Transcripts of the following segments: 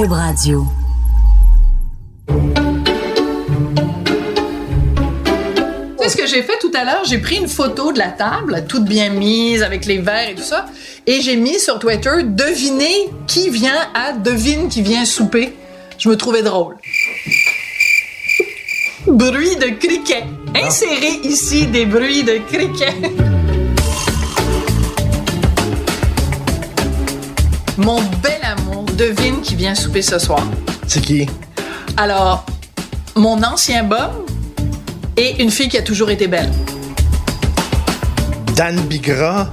Cube Radio. Tu sais ce que j'ai fait tout à l'heure? J'ai pris une photo de la table, toute bien mise, avec les verres et tout ça, et j'ai mis sur Twitter « Devinez qui vient à Devine qui vient souper ». Je me trouvais drôle. Bruit de criquet. Insérez ici des bruits de criquet. Mon bel amour, devine qui vient souper ce soir. C'est qui? Alors, mon ancien bum et une fille qui a toujours été belle. Dan Bigra.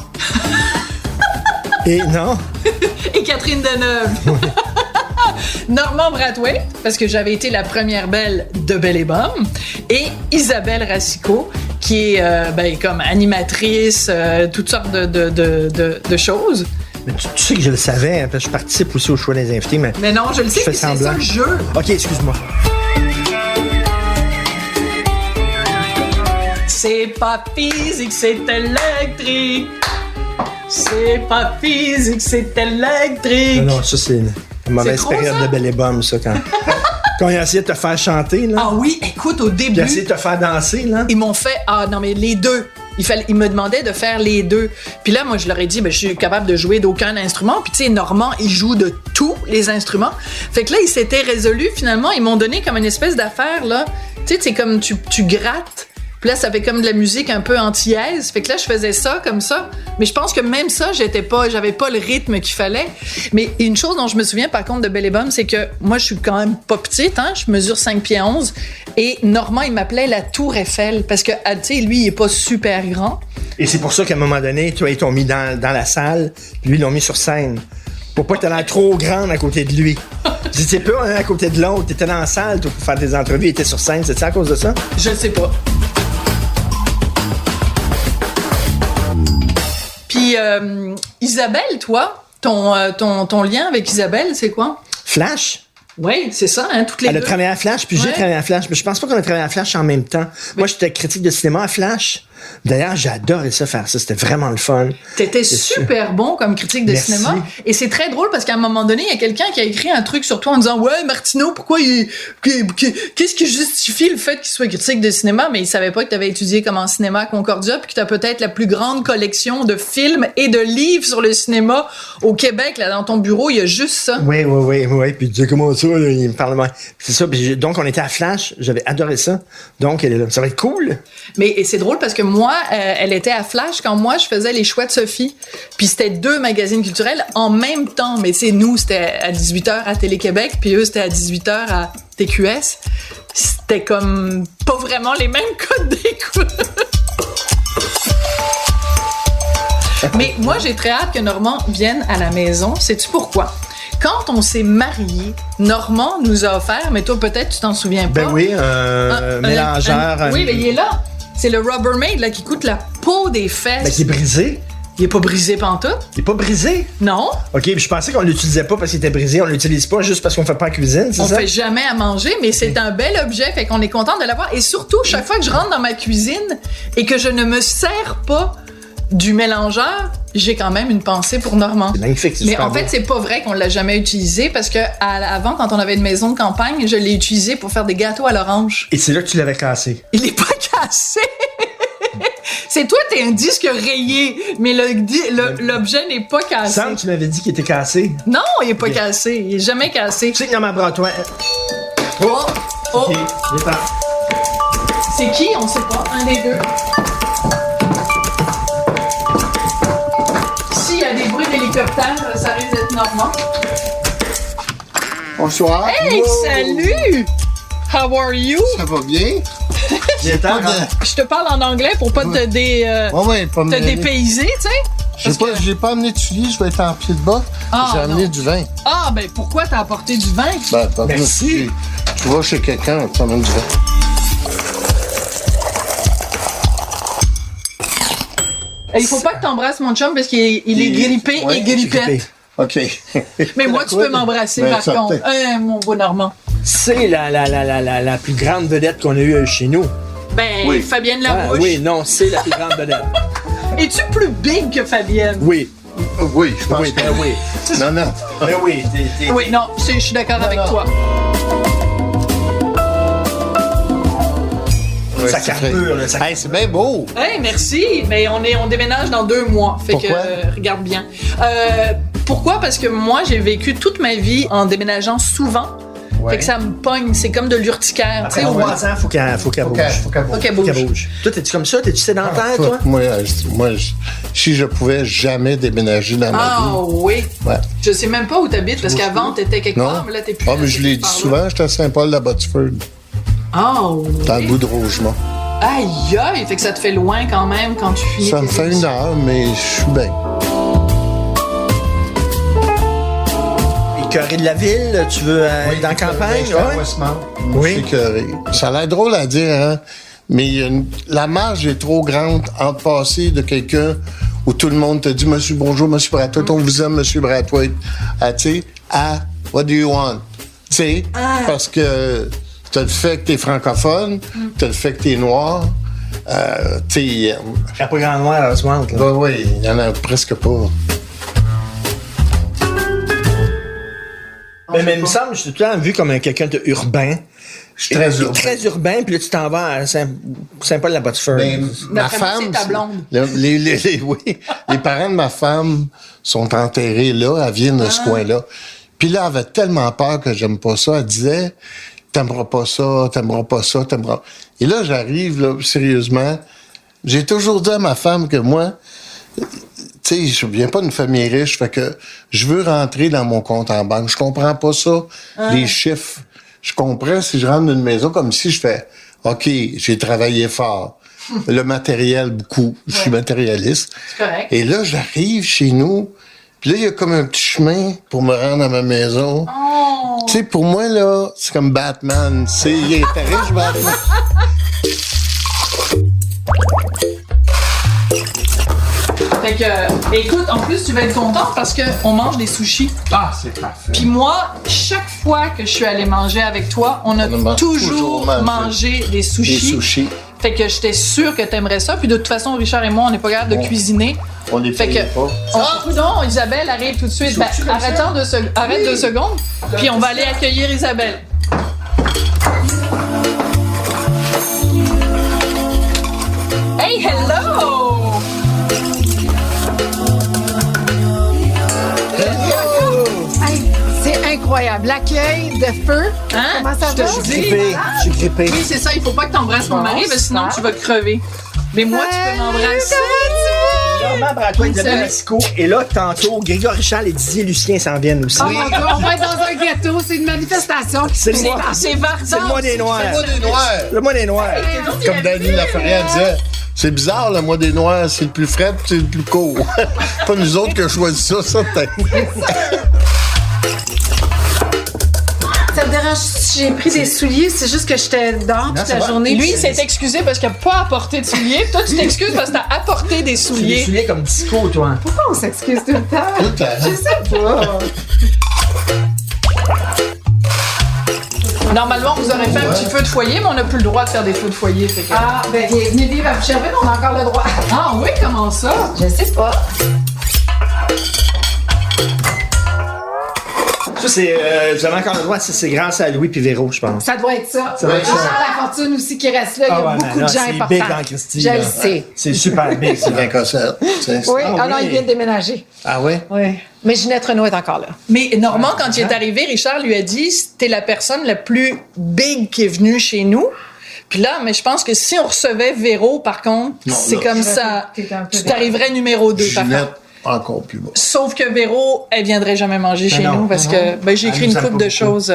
Et non? Et Catherine Deneuve. Normand Brathwaite, parce que j'avais été la première belle de Belle et Bomme, et Isabelle Racicot, qui est comme animatrice, toutes sortes de choses. Mais tu sais que je le savais, hein, parce que je participe aussi au choix des invités, mais non, je le sais, fais c'est ça le jeu. OK, excuse-moi. C'est pas physique, c'est électrique. C'est pas physique, c'est électrique. Non, ça, c'est une mauvaise période ça? de Belle et Bomme, ça, quand ils ont essayé de te faire chanter, là. Ah oui, écoute, au début... Ils ont essayé de te faire danser, là. Ils m'ont fait... Ah non, mais les deux. Ils me demandaient de faire les deux. Puis là, moi, je leur ai dit, je suis capable de jouer d'aucun instrument. Puis tu sais, Normand, il joue de tous les instruments. Fait que là, ils s'étaient résolus, finalement. Ils m'ont donné comme une espèce d'affaire, là. Tu sais, c'est comme tu grattes. Puis là, ça fait comme de la musique un peu antillaise. Fait que là, je faisais ça, comme ça. Mais je pense que même ça, j'avais pas le rythme qu'il fallait. Mais une chose dont je me souviens, par contre, de Belle et Bomme, c'est que moi, je suis quand même pas petite, hein. Je mesure 5 pieds 11. Et Normand, il m'appelait la Tour Eiffel. Parce que, tu sais, lui, il est pas super grand. Et c'est pour ça qu'à un moment donné, toi, ils t'ont mis dans la salle, puis lui, ils l'ont mis sur scène. Pour pas que t'aies l'air trop grande à côté de lui. J'étais pas un à côté de l'autre. T'étais dans la salle, toi, pour faire des entrevues, il était sur scène. C'est ça à cause de ça? Je sais pas. Puis, Isabelle, toi, ton lien avec Isabelle, c'est quoi? Flash? Oui, c'est ça, hein, toutes les deux. Elle a travaillé à Flash, puis j'ai travaillé à Flash. Mais je pense pas qu'on a travaillé à Flash en même temps. Mais... Moi, j'étais critique de cinéma à Flash. D'ailleurs, j'ai adoré ça, faire ça. C'était vraiment le fun. T'étais super bon comme critique de cinéma. Et c'est très drôle parce qu'à un moment donné, il y a quelqu'un qui a écrit un truc sur toi en disant « Ouais, Martineau, pourquoi qu'est-ce qui justifie le fait qu'il soit critique de cinéma? » Mais il savait pas que t'avais étudié comme en cinéma à Concordia puis que t'as peut-être la plus grande collection de films et de livres sur le cinéma au Québec. Là, dans ton bureau, il y a juste ça. Oui. Puis tu disais comment ça, là, il me parlait. C'est ça. Puis donc, on était à Flash. J'avais adoré ça. Donc, elle est là. Ça va être cool. Mais c'est drôle parce que moi, elle était à Flash quand moi, je faisais Les Choix de Sophie. Puis c'était 2 magazines culturels en même temps. Mais tu sais, nous, c'était à 18h à Télé-Québec, puis eux, c'était à 18h à TQS. C'était comme pas vraiment les mêmes codes d'écoute. Mais moi, j'ai très hâte que Normand vienne à la maison. Sais-tu pourquoi? Quand on s'est mariés, Normand nous a offert, mais toi, peut-être, tu t'en souviens pas. Ben oui, mélangeur. Oui, mais il est là. C'est le Rubbermaid là, qui coûte la peau des fesses. Ben, qui est brisé. Il est pas brisé pantoute. Il est pas brisé? Non. OK, puis je pensais qu'on l'utilisait pas parce qu'il était brisé. On l'utilise pas juste parce qu'on fait pas en cuisine, c'est ça? On fait jamais à manger, mais c'est un bel objet, fait qu'on est content de l'avoir. Et surtout, chaque fois que je rentre dans ma cuisine et que je ne me sers pas du mélangeur, j'ai quand même une pensée pour Normand. C'est magnifique, c'est Mais en fait, c'est pas vrai qu'on l'a jamais utilisé parce que avant, quand on avait une maison de campagne, je l'ai utilisé pour faire des gâteaux à l'orange. Et c'est là que tu l'avais cassé. Il est pas cassé! C'est toi, t'es un disque rayé, mais l'objet n'est pas cassé. Sam, tu m'avais dit qu'il était cassé. Non, il est pas cassé. Il est jamais cassé. Tu sais que dans ma bratoine... Oh! OK, il est pas. C'est qui? On sait pas. Un des deux. S'il y a des bruits d'hélicoptère, ça risque d'être Normand. Bonsoir. Hey, salut! How are you? Ça va bien? Je te parle en anglais pour pas te dépayser, tu sais. J'ai pas amené de souliers, je vais être en pied de bas. J'ai amené du vin. Ah, ben pourquoi t'as apporté du vin? Merci. Tu vas chez quelqu'un, tu amènes du vin. Il faut pas que t'embrasses mon chum parce qu'il est grippé et grippette. OK. Mais moi, tu peux m'embrasser, par contre. Mon beau Normand. C'est la plus grande vedette qu'on a eue chez nous. Ben, oui. Fabienne Larouche. Oui, non, c'est la plus grande vedette. Es-tu plus big que Fabienne? Oui. Oui, je pense Oui, que ben oui. Non, non. Ben oui, Oui, non, je suis d'accord avec toi. Ça carbure, là. Hey, c'est bien beau. Hey, merci. Mais on déménage dans 2 mois. Fait Pourquoi? que, regarde bien. Pourquoi? Parce que moi, j'ai vécu toute ma vie en déménageant souvent. Ouais. Fait que ça me pogne. C'est comme de l'urticaire. Après Tu sais, 3 ans, faut qu'elle bouge. Faut qu'elle Faut qu'elle Faut qu'elle bouge. bouge. Toi, t'es-tu comme ça? T'es-tu sédentaire, toi? Moi, si je pouvais jamais déménager dans ma Ah vie. oui. Ouais. Je sais même pas où t'habites parce qu'avant, t'étais quelque part, mais là, t'es plus. Ah, mais je l'ai dit souvent, j'étais à Saint-Paul-de-Botsford, Ah dans oui. le bout de Rougemont. Aïe, aïe. Fait que ça te fait loin quand même quand tu finis. Ça me tes fait études. 1 heure, mais je suis bien. Écœuré de la ville, tu veux être dans la campagne? Ouais. Oui. Oui. Ça a l'air drôle à dire, hein? Mais la marge est trop grande entre passer de quelqu'un où tout le monde te dit Monsieur bonjour, Monsieur Brathwaite, on vous aime, Monsieur Brathwaite, tu sais, à What do you want? Tu sais, parce que t'as le fait que t'es francophone, t'as le fait que t'es noir, tu sais. Il n'y a pas grand noir à Rosemont, là. Ben oui, il y en a presque pas. Mais il me semble que je suis tout le temps vu comme quelqu'un de urbain. Je suis très urbain. Très urbain, puis là, tu t'en vas à Saint-Paul-de-la-Botsford. Ben, ma D'après moi, femme, c'est ta blonde. oui, les parents de ma femme sont enterrés là, elle vient de ce coin-là. Puis là, elle avait tellement peur que j'aime pas ça. Elle disait, t'aimeras pas ça, t'aimeras pas ça, t'aimeras. Et là, j'arrive, là, sérieusement. J'ai toujours dit à ma femme que moi, tu sais, je viens pas d'une famille riche, fait que je veux rentrer dans mon compte en banque. Je comprends pas ça, les chiffres. Je comprends si je rentre dans une maison comme si je fais, OK, j'ai travaillé fort. Le matériel, beaucoup. Je suis matérialiste. C'est correct. Et là, j'arrive chez nous, puis là, il y a comme un petit chemin pour me rendre à ma maison. Oh. Tu sais, pour moi, là, c'est comme Batman. C'est, il est riche, Batman. Fait que, écoute, en plus, tu vas être content parce qu'on mange des sushis. Ah, c'est parfait. Puis moi, chaque fois que je suis allée manger avec toi, on a On a toujours toujours mangé mangé des Les sushis. sushis. Fait que j'étais sûre que t'aimerais ça. Puis de toute façon, Richard et moi, on n'est pas capable de cuisiner. On les Fait payait que, pas. non, Isabelle arrive tout de suite. Ben, arrête 2 secondes. Puis on va aller accueillir Isabelle. Hey, hello! Hey, c'est incroyable. L'accueil de feu. Hein? Comment ça Je va? te dis. Grippé. Je suis grippé. Oui, c'est ça. Il faut pas que t'embrasses mon Bon, mari, parce que sinon super. tu vas crever. Mais moi, tu peux m'embrasser. Normand Brathwaite, Salut. Isabelle Lascaux. Et là, tantôt, Grégory Charles et Didier Lucien s'en viennent aussi. Oh mon Dieu, on va être dans un ghetto. C'est une manifestation. C'est le mois. C'est Vardan. C'est le mois des Noirs. Le mois des Noirs. Le mois des Noirs. Comme Dany Laferrière disait, c'est bizarre, le mois des Noirs, c'est le plus frais puis c'est le plus court. Pas nous autres qui avons choisi ça, ça peut-être. Ça te dérange si j'ai pris des souliers? C'est juste que j'étais dehors toute la journée. Lui, il puis- s'est excusé parce qu'il n'a pas apporté de souliers. Toi, tu t'excuses parce que t'as apporté des Tu les souliers. souliers comme disco, toi. Pourquoi on s'excuse tout le temps? Tout le temps. Je sais pas. Normalement, vous aurez fait un petit feu de foyer, mais on n'a plus le droit de faire des feux de foyer. Fait que... Ah, ben, venez vivre à Boucherville, on a encore le droit. Ah oui, comment ça? Je sais pas. Ça, c'est. Vous avez encore le droit, c'est grâce à Louis puis Véro, je pense. Ça doit être ça. Ça doit être ça. La fortune aussi qui reste là. Il y a ouais, beaucoup mais là, de gens c'est importants. big dans Christy, Je là. le sais. C'est super big, ça. C'est un concert. Oui, Ah non, oui. il vient de déménager. Ah ouais? Oui. Mais Ginette Renaud est encore là. Mais Normand, quand il est arrivé, Richard lui a dit « T'es la personne la plus big qui est venue chez nous. » Puis là, mais je pense que si on recevait Véro, par contre, Non, c'est là. comme ça. T'es un peu Tu t'arriverais numéro 2, par Ginette, contre. encore plus bas. Sauf que Véro, elle viendrait jamais manger chez non, nous parce que j'ai écrit Elle une nous aime couple pas de beaucoup. choses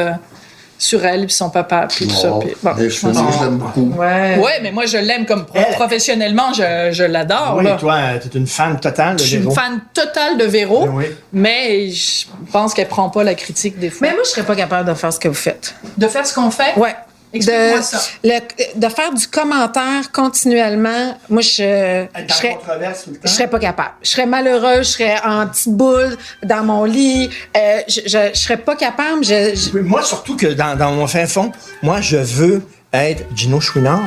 sur elle, puis son papa, puis tout ça. Oh, Puis, bon, les cheveux, moi, je l'aime beaucoup. Ouais. ouais, mais moi, je l'aime comme Elle- professionnellement, je l'adore. Oui, là. toi, t'es une fan totale de Je suis une Véro. fan totale de Véro, Oui. mais je pense qu'elle prend pas la critique des fois. Mais moi, je serais pas capable de faire ce que vous faites. De faire ce qu'on fait? Ouais. Explique-moi ça. De faire du commentaire continuellement, moi, je serais, controverse tout le temps. je serais pas capable. Je serais malheureuse, je serais en petite boule dans mon lit. Je serais pas capable. Moi, surtout que dans mon fin fond, moi, je veux être Gino Chouinard.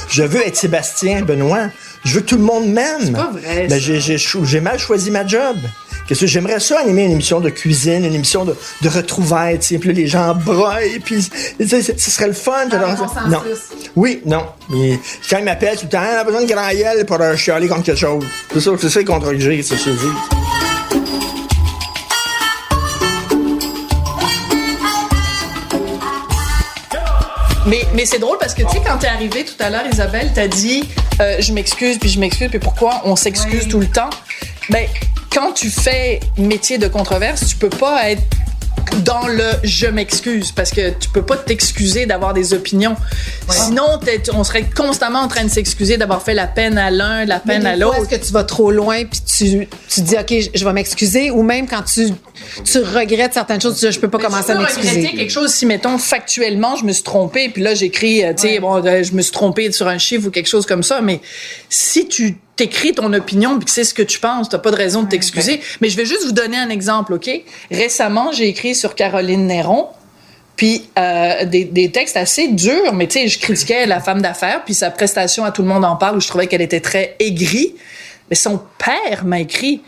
Je veux être Sébastien Benoît. Je veux que tout le monde m'aime. C'est pas vrai, Ben, ça. j'ai mal choisi ma job. Qu'est-ce que j'aimerais ça animer une émission de cuisine, une émission de retrouvailles, tu sais, puis là, les gens broient, puis ce serait le fun. j'adorerais ça. consensus. Non. Oui, non. Mais quand ils m'appellent tout le temps, on a besoin de grand gueule pour chialer contre quelque chose. C'est ça le contrat que j'ai, ça, je te dis. Mais c'est drôle parce que, tu sais, quand t'es arrivée tout à l'heure, Isabelle, t'as dit je m'excuse, puis pourquoi on s'excuse tout le temps? Ben, quand tu fais métier de controverse, tu peux pas être dans le « je m'excuse » parce que tu peux pas t'excuser d'avoir des opinions. Ouais. Sinon, on serait constamment en train de s'excuser d'avoir fait la peine à l'un, la peine à l'autre. Est-ce que tu vas trop loin puis tu dis « OK, je vais m'excuser » ou même quand tu regrettes certaines choses, tu dis « Je peux pas commencer à m'excuser ». Je peux regretter quelque chose si, mettons, factuellement, je me suis trompée puis là, j'écris, tu sais, bon, je me suis trompée sur un chiffre ou quelque chose comme ça, mais si tu t'écris ton opinion puis que c'est ce que tu penses, t'as pas de raison de t'excuser. Mais je vais juste vous donner un exemple, OK? Récemment, j'ai écrit sur Caroline Néron, puis des textes assez durs, mais tu sais, je critiquais la femme d'affaires, puis sa prestation à Tout le monde en parle, où je trouvais qu'elle était très aigrie. Mais son père m'a écrit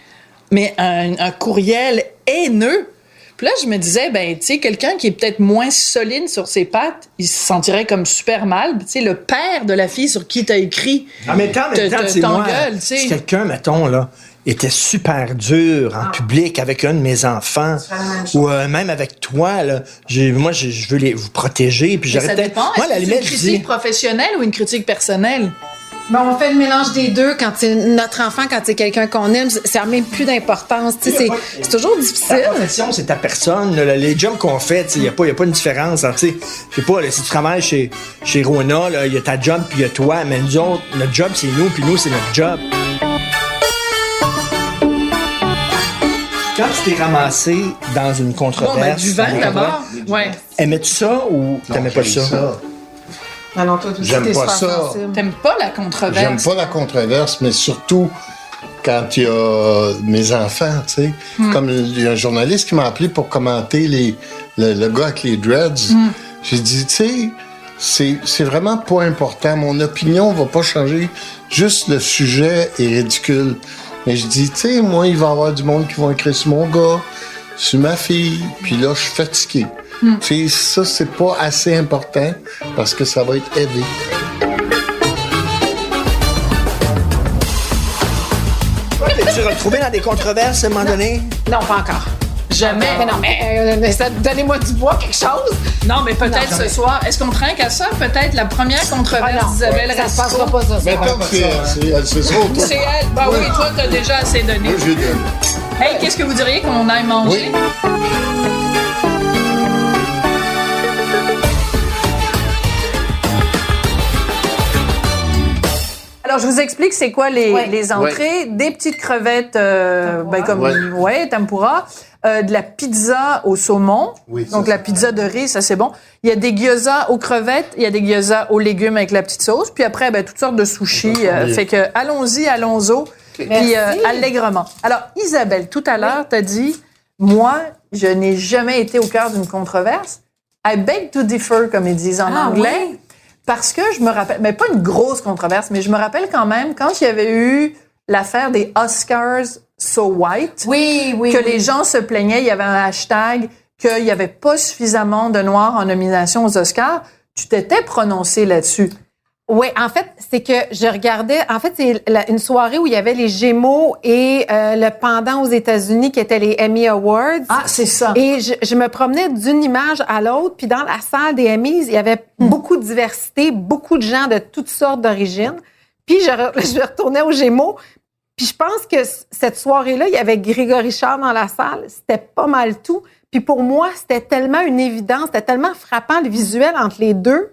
un courriel haineux. Puis là, je me disais, ben, tu sais, quelqu'un qui est peut-être moins solide sur ses pattes, il se sentirait comme super mal. Tu sais, le père de la fille sur qui t'as écrit en même temps, t'engueule, tu sais. Si quelqu'un, mettons, là, était super dur en public avec un de mes enfants, ou même avec toi, là, moi, je veux vous protéger, puis ça dépend. Moi, à la limite, une critique professionnelle ou une critique personnelle? Ben, on fait le mélange des deux quand c'est notre enfant, quand c'est quelqu'un qu'on aime, ça n'a même plus d'importance. C'est toujours difficile. Ta profession, c'est ta personne. Là, les jobs qu'on fait, il n'y a pas une différence. Je sais pas, là, si tu travailles chez Rona, il y a ta job puis il y a toi, mais nous autres, notre job, c'est nous, puis nous, c'est notre job. Quand tu t'es ramassé dans une controverse... Bon, ben, du vin d'abord. Ouais. Aimais-tu ça ou t'aimais pas ça? Ah non, toi, j'aime pas ça. T'aimes pas la controverse? J'aime pas la controverse, mais surtout quand il y a mes enfants, tu sais. Comme il y a un journaliste qui m'a appelé pour commenter le gars avec les dreads. J'ai dit, tu sais, c'est vraiment pas important. Mon opinion va pas changer. Juste le sujet est ridicule. Mais je dis, tu sais, moi, il va y avoir du monde qui va écrire sur mon gars, sur ma fille. Puis là, je suis fatigué. Tu sais, ça, c'est pas assez important parce que ça va être aidé. Toi, t'es-tu retrouvé dans des controverses à un moment donné? Non, pas encore. Jamais. Mais non, mais donnez-moi du bois, quelque chose. Non, mais peut-être ce soir. Est-ce qu'on trinque à ça? Peut-être la première controverse d'Isabelle Ça se Rasco. passera pas ça. Mais tant que c'est ça, toi. C'est elle. Ben oui, toi, t'as déjà assez donné. Moi, j'ai donné. Hey, qu'est-ce que vous diriez qu'on aille manger? Oui. Alors, je vous explique c'est quoi les entrées. Des petites crevettes, tempura. De la pizza au saumon. Oui, donc, la pizza de riz, ça, c'est bon. Il y a des gyoza aux crevettes. Il y a des gyoza aux légumes avec la petite sauce. Puis après, toutes sortes de sushis. Fait que, allons-y. Puis, allègrement. Alors, Isabelle, tout à l'heure, t'as dit, moi, je n'ai jamais été au cœur d'une controverse. I beg to differ, comme ils disent en anglais. Oui. Parce que je me rappelle, mais pas une grosse controverse, mais je me rappelle quand même quand il y avait eu l'affaire des Oscars So White, que les gens se plaignaient, il y avait un hashtag qu'il n'y avait pas suffisamment de Noirs en nomination aux Oscars. Tu t'étais prononcé là-dessus. Oui, en fait, c'est que je regardais... En fait, c'est une soirée où il y avait les Gémeaux et le pendant aux États-Unis qui étaient les Emmy Awards. Ah, c'est ça. Et je me promenais d'une image à l'autre, puis dans la salle des Emmys, il y avait beaucoup de diversité, beaucoup de gens de toutes sortes d'origines. Puis je retournais aux Gémeaux, puis je pense que cette soirée-là, il y avait Grégory Charles dans la salle. C'était pas mal tout. Puis pour moi, c'était tellement une évidence, c'était tellement frappant le visuel entre les deux.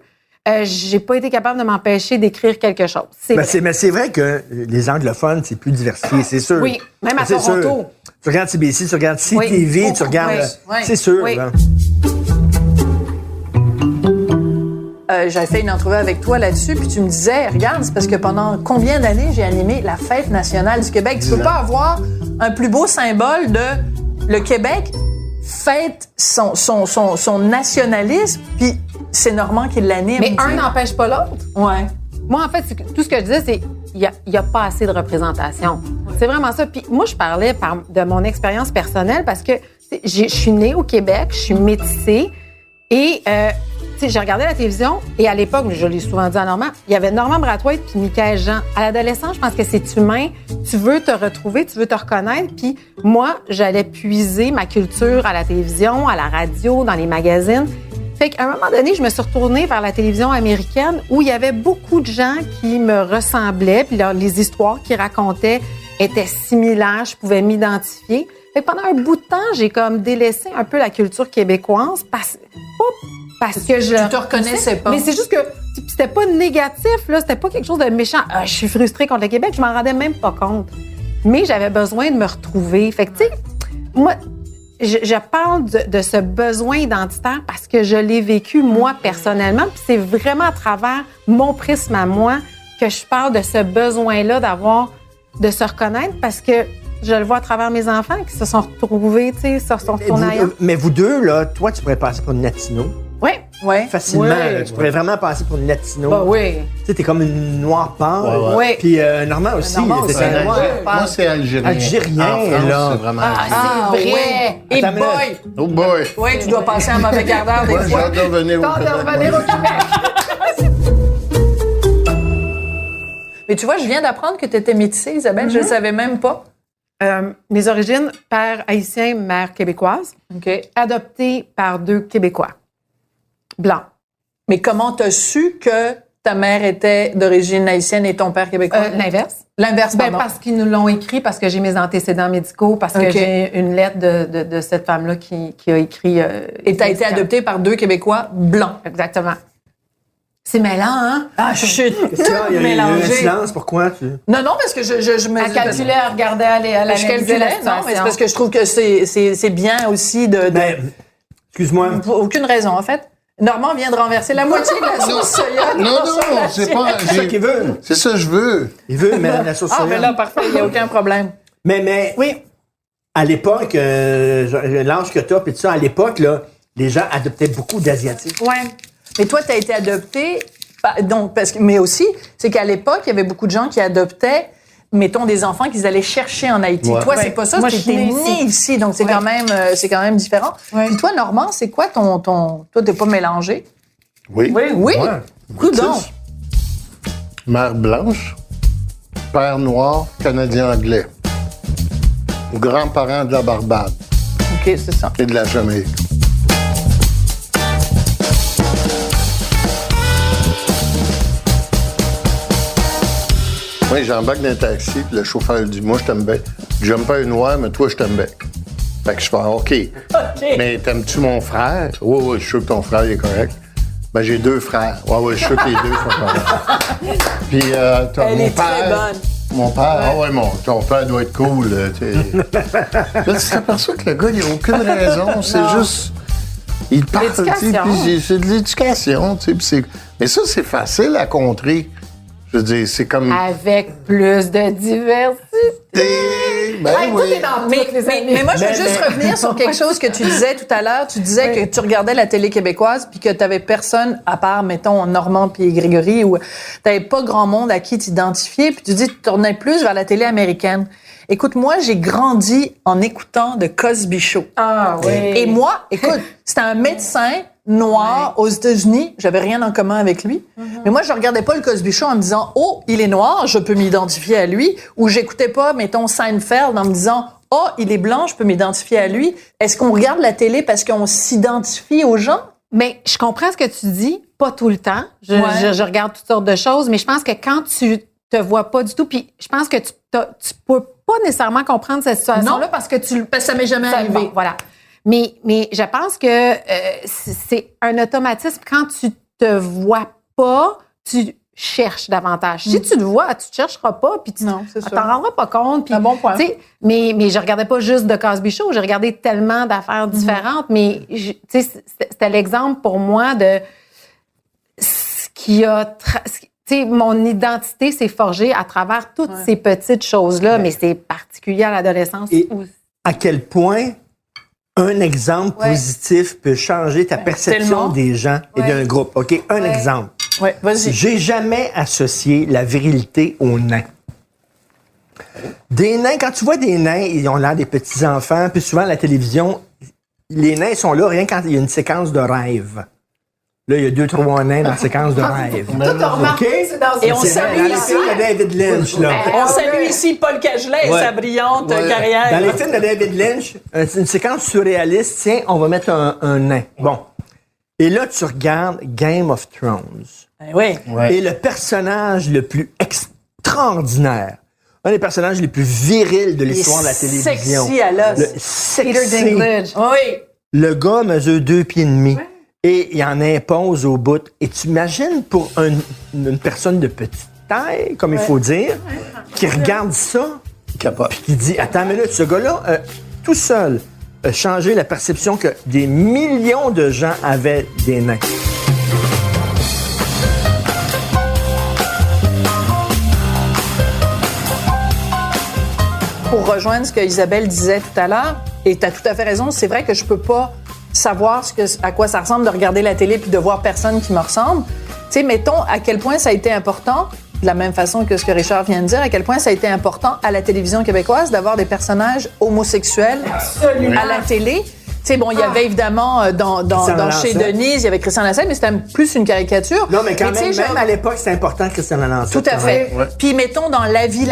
J'ai pas été capable de m'empêcher d'écrire quelque chose. Mais c'est vrai que les anglophones, c'est plus diversifié, c'est sûr. Oui, même à c'est Toronto. Sûr. Tu regardes CBC, tu regardes CTV, tu regardes... C'est sûr. Oui. Hein. J'avais fait une entrevue avec toi là-dessus, puis tu me disais, regarde, c'est parce que pendant combien d'années j'ai animé la Fête nationale du Québec. Tu peux pas avoir un plus beau symbole de le Québec fête son nationalisme, puis c'est Normand qui l'anime. Mais un n'empêche pas l'autre. Ouais. Moi, en fait, tout ce que je disais, c'est il y a pas assez de représentation. C'est vraiment ça. Puis moi, je parlais de mon expérience personnelle parce que je suis née au Québec, je suis métissée et j'ai regardé la télévision et à l'époque, je l'ai souvent dit à Normand, il y avait Normand Brathwaite puis Michaël Jean. À l'adolescence, je pense que c'est humain. Tu veux te retrouver, tu veux te reconnaître. Puis moi, j'allais puiser ma culture à la télévision, à la radio, dans les magazines. Fait qu'à un moment donné, je me suis retournée vers la télévision américaine où il y avait beaucoup de gens qui me ressemblaient, puis les histoires qu'ils racontaient étaient similaires, je pouvais m'identifier. Fait que pendant un bout de temps, j'ai comme délaissé un peu la culture québécoise parce que je te reconnaissais pas. Mais c'est juste que c'était pas négatif, là, c'était pas quelque chose de méchant. Ah, je suis frustrée contre le Québec, je m'en rendais même pas compte. Mais j'avais besoin de me retrouver. Fait que tu sais, moi je parle de ce besoin identitaire parce que je l'ai vécu, moi, personnellement. Puis c'est vraiment à travers mon prisme à moi que je parle de ce besoin-là de se reconnaître parce que je le vois à travers mes enfants qui se sont retrouvés, tu sais, se sont retournés ailleurs. Mais vous deux, là, toi, tu pourrais passer pour une latino. Oui. Ouais. Facilement. Ouais. Là, tu pourrais vraiment passer pour une latino. Bah oui. Tu sais, t'es comme une noire pâle. Ouais. Puis Normand aussi. Normand t'es aussi. un noir. Moi, c'est algérien. Algérien, En France, là. c'est vraiment Ah, algérien. c'est vrai. Et Attends, boy! Oh boy! Ouais, tu dois passer un mauvais quart d'heure des Moi, j'ai fois. hâte de revenir au Quand de Québec. revenir au Québec. Mais tu vois, je viens d'apprendre que tu étais métissée, Isabelle. Je ne le savais même pas. Mes origines, père haïtien, mère québécoise, OK. adoptée par 2 Québécois blancs. Mais comment t'as su que ta mère était d'origine haïtienne et ton père québécois? L'inverse. L'inverse, Ben, pardon. parce qu'ils nous l'ont écrit, parce que j'ai mes antécédents médicaux, parce que OK. j'ai une lettre de cette femme-là qui a écrit... Et t'as été adoptée par 2 Québécois blancs. Exactement. C'est mêlant, hein? Ah, chut! Qu'est-ce qu'il y a? Il y a un Mélangé. silence. Pourquoi tu... Non, non, parce que je me... Elle calculait, elle regardait, elle Je analysait la calculais, non, mais c'est situation. parce que je trouve que c'est bien aussi de... Ben, excuse-moi. Pour aucune raison, en fait. Normand vient de renverser la moitié de la sauce soya. Non, non, c'est pas... C'est ça qu'il veut. C'est ça que je veux. Il veut mettre la sauce Ah, soya. mais là, parfait, il n'y a aucun problème. Mais Oui. à l'époque, l'âge que t'as, puis tout ça, à l'époque, là, les gens adoptaient beaucoup d'Asiatiques. Ouais. Mais toi, tu as été adoptée, donc, mais aussi, c'est qu'à l'époque, il y avait beaucoup de gens qui adoptaient, mettons, des enfants qu'ils allaient chercher en Haïti. Ouais. Toi, Ouais. c'est pas ça, Moi, tu je suis étais née né ici, donc c'est Ouais. quand même différent. Ouais. Puis toi, Normand, c'est quoi ton... Toi, t'es pas mélangé? Oui. Oui. Ouais. Coudonc. Métis. Mère blanche, père noir, canadien-anglais. Grands-parents de la Barbade OK, c'est ça. et de la Jamaïque. Moi, j'embarque dans un taxi, puis le chauffeur dit « Moi, je t'aime bien. J'aime pas une noire, mais toi, je t'aime bien. » Fait que je fais « OK. Mais t'aimes-tu mon frère? »« Oui, oui, je suis sûr que ton frère il est correct. » Ben, j'ai 2 frères. « Oui, oui, je suis sûr que les 2 sont corrects. » Puis, t'as Elle mon est très père... bonne. Mon père, ah ouais, ton père doit être cool. Tu sais. Là, tu t'aperçois que le gars, il n'a aucune raison. C'est juste. Il parle, tu sais, L'éducation. puis c'est de l'éducation, tu sais. Puis mais ça, c'est facile à contrer. Je veux dire, c'est comme. Avec plus de diversité. Ben Hey, oui. tout est dans toutes les amis. Mais moi, je veux juste revenir sur quelque chose que tu disais tout à l'heure. Tu disais que tu regardais la télé québécoise puis que tu n'avais personne, à part, mettons, Normand puis Grégory, ou tu n'avais pas grand monde à qui t'identifier. Puis tu dis que tu tournais plus vers la télé américaine. Écoute, moi, j'ai grandi en écoutant The Cosby Show. Ah oui. Et moi, écoute, c'était un médecin noir aux États-Unis. J'avais rien en commun avec lui. Mais moi, je regardais pas le Cosby Show en me disant « Oh, il est noir, je peux m'identifier à lui. » Ou j'écoutais pas, mettons, Seinfeld en me disant « Oh, il est blanc, je peux m'identifier à lui. » Est-ce qu'on regarde la télé parce qu'on s'identifie aux gens? Mais je comprends ce que tu dis, pas tout le temps. Ouais. Je regarde toutes sortes de choses, mais je pense que quand tu te vois pas du tout, puis je pense que tu peux pas nécessairement comprendre cette situation-là parce que Parce que ça m'est jamais arrivé. Bon, voilà. Mais je pense que c'est un automatisme. Quand tu te vois pas, tu cherches davantage. Si tu te vois, tu te chercheras pas, puis tu Non, c'est sûr. t'en rendras pas compte. Puis, Un bon point. tu sais, mais je regardais pas juste de Cosby Show, j'ai regardé tellement d'affaires différentes, mais tu sais, c'était l'exemple pour moi de ce qui a... Tu sais, mon identité s'est forgée à travers toutes ces petites choses-là, mais c'est particulier à l'adolescence Et aussi. à quel point un exemple Ouais. positif peut changer ta perception Tellement. des gens et Ouais. d'un groupe. OK? Un Ouais. exemple. Ouais, vas-y. J'ai jamais associé la virilité aux nains. Des nains, quand tu vois des nains, ils ont l'air des petits-enfants, puis souvent à la télévision, les nains sont là rien quand il y a une séquence de rêve. Là, il y a 2-3 nains dans la séquence de rêve. Tout a remarqué, OK? c'est dans Et on une- salue Dans les ici- films de David Lynch, là. On salue ici Paul Cagelet et Ouais. sa brillante Ouais. carrière. Dans les films de David Lynch, c'est une séquence surréaliste. Tiens, on va mettre un nain. Bon. Et là, tu regardes Game of Thrones. Oui. Ouais. Et le personnage le plus extraordinaire, un des personnages les plus virils de l'histoire de la télévision. Sexy à l'os. Le Peter sexy. Dinklage. Oui. Le gars mesure 2 pieds et demi. Et il en impose au bout. Et tu imagines pour une personne de petite taille, comme il faut dire, qui regarde ça, Capote. qui dit, attends une minute, ce gars-là, tout seul, a changé la perception que des millions de gens avaient des nains. Pour rejoindre ce que Isabelle disait tout à l'heure, et tu as tout à fait raison, c'est vrai que je peux pas savoir à quoi ça ressemble de regarder la télé puis de voir personne qui me ressemble. Tu sais, mettons à quel point ça a été important, de la même façon que ce que Richard vient de dire, à quel point ça a été important à la télévision québécoise d'avoir des personnages homosexuels à la télé. Tu sais, bon, il y avait évidemment dans Christian Chez Lancet. Denise, il y avait Christian Lancet, mais c'était plus une caricature. Non, mais quand tu sais, même, j'aime- même à l'époque, c'était important, Christian Lancet. Tout à fait. Ouais. Puis mettons dans La vie,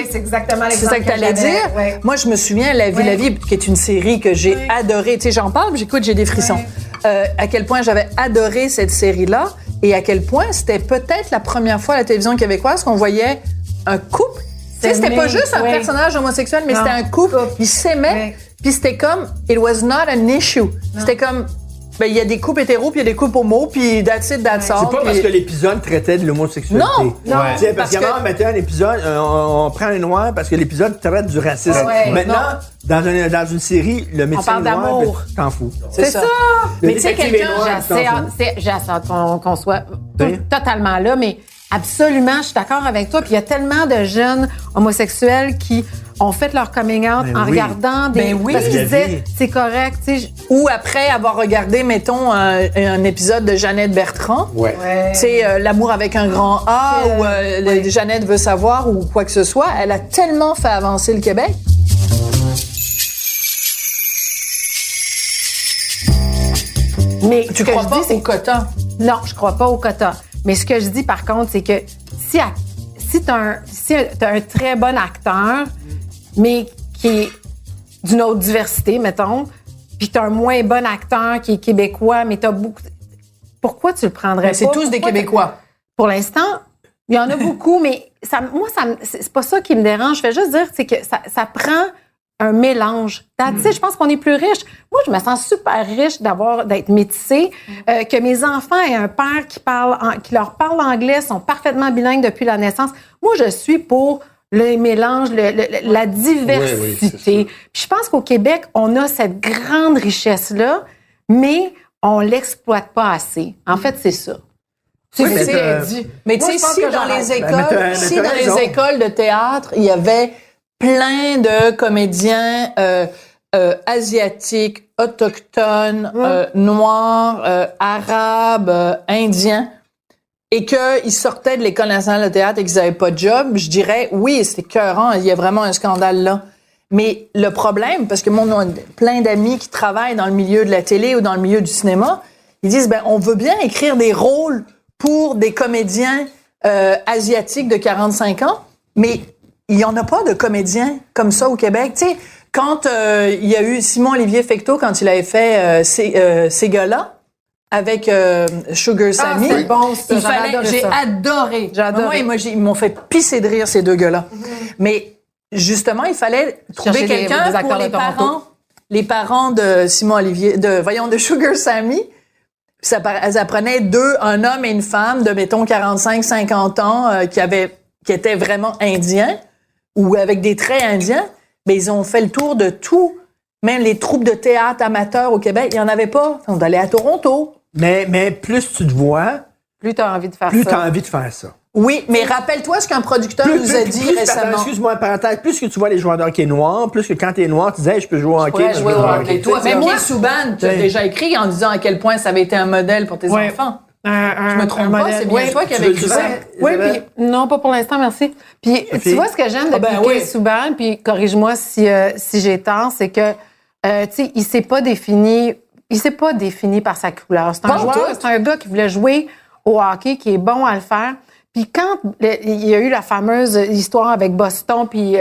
C'est exactement c'est ça que t'allais dire. Ouais. Moi, je me souviens, La vie, la vie, qui est une série que j'ai adorée. Tu sais, j'en parle, j'écoute, j'ai des frissons. À quel point j'avais adoré cette série-là et à quel point c'était peut-être la première fois à la télévision québécoise qu'on voyait un couple. Tu sais, c'était pas juste un Ouais. personnage homosexuel, mais Non. c'était un couple. Ils s'aimaient. Ouais. Puis c'était comme, it was not an issue. C'était comme, ben, il y a des couples hétéros, puis il y a des couples homos, puis that's it, that's all. C'est pas parce que l'épisode traitait de l'homosexualité. Non, non, Tu sais, parce parce que- qu'avant, on mettait un épisode, on prend un noir parce que l'épisode traite du racisme. Ouais, Maintenant, dans une série, le médecin parle noir, d'amour. ben, t'en fous. c'est ça. Mais tu sais, détective quelqu'un, est noir, j'ai hâte qu'on soit Oui. totalement là, mais absolument, je suis d'accord avec toi. Puis il y a tellement de jeunes homosexuels qui ont fait leur coming out Ben en oui. regardant des... Ben oui. Parce qu'ils La disaient, vie. c'est correct, tu sais. Ou après avoir regardé, mettons, un épisode de Jeannette Bertrand. Ouais. Tu sais, l'amour avec un grand A, ou Jeannette veut savoir, ou quoi que ce soit. Elle a tellement fait avancer le Québec. Mais Tu crois pas au quota? Non, je crois pas au quota. Mais ce que je dis, par contre, c'est que si t'as un très bon acteur, mais qui est d'une autre diversité, mettons, puis t'as un moins bon acteur qui est québécois, mais t'as beaucoup... Pourquoi tu le prendrais Ben, c'est pas? tous des Pourquoi Québécois. Pour l'instant, il y en a beaucoup, mais c'est pas ça qui me dérange. Je vais juste dire, c'est que ça prend un mélange. Tu sais, je pense qu'on est plus riche. Moi, je me sens super riche d'être métissée, que mes enfants aient un père qui leur parle anglais, sont parfaitement bilingues depuis la naissance. Moi, je suis pour le mélange, la diversité. Oui, c'est ça. Puis je pense qu'au Québec, on a cette grande richesse-là, mais on l'exploite pas assez. En fait, c'est ça. Oui, Mais mais tu sais, t'as- mais tu Moi, sais, je pense si que dans j'en les ai. écoles, Mais t'as si dans raison. les écoles de théâtre, il y avait plein de comédiens asiatiques, autochtones, noirs, arabes, indiens, et qu'ils sortaient de l'École nationale de théâtre et qu'ils n'avaient pas de job, je dirais, oui, c'est écœurant, il y a vraiment un scandale là. Mais le problème, parce que moi, on a plein d'amis qui travaillent dans le milieu de la télé ou dans le milieu du cinéma, ils disent, ben, on veut bien écrire des rôles pour des comédiens asiatiques de 45 ans, mais il n'y en a pas de comédiens comme ça au Québec. Tu sais, quand il y a eu Simon-Olivier Fecteau, quand il avait fait ces gars-là, avec Sugar Sammy, c'est bon, ça. j'ai adoré. J'ai adoré. Moi, ils m'ont fait pisser de rire, ces deux gars-là. Mais justement, il fallait trouver Chercher des quelqu'un pour acteurs de Toronto. les parents de Simon-Olivier, de Sugar Sammy. Puis elles apprenaient un homme et une femme de, mettons, 45, 50 ans, qui étaient vraiment indiens ou avec des traits indiens. Mais ils ont fait le tour de tout. Même les troupes de théâtre amateurs au Québec, il n'y en avait pas. On allait à Toronto. Mais plus tu te vois, Plus tu as envie de faire plus tu ça. as envie de faire ça. Oui, mais rappelle-toi ce qu'un producteur nous a dit récemment. Excuse-moi, parenthèse, plus que tu vois les joueurs de hockey noirs, plus que quand t'es noir, tu disais, hey, je peux jouer au hockey. Ouais, je jouer peux au jouer hockey. Toi, Mais mais moi- moi, Souban, tu as Ouais. déjà écrit en disant à quel point ça avait été un modèle pour tes Ouais. enfants. Je me trompe pas, c'est bien toi qui avais écrit ça. Oui, puis non, pas pour l'instant, merci. Puis tu vois, ce que j'aime de Piquet Souban, puis corrige-moi si j'ai tort, c'est que, tu sais, il s'est pas défini par sa couleur. C'est un gars qui voulait jouer au hockey, qui est bon à le faire. Puis quand il y a eu la fameuse histoire avec Boston, puis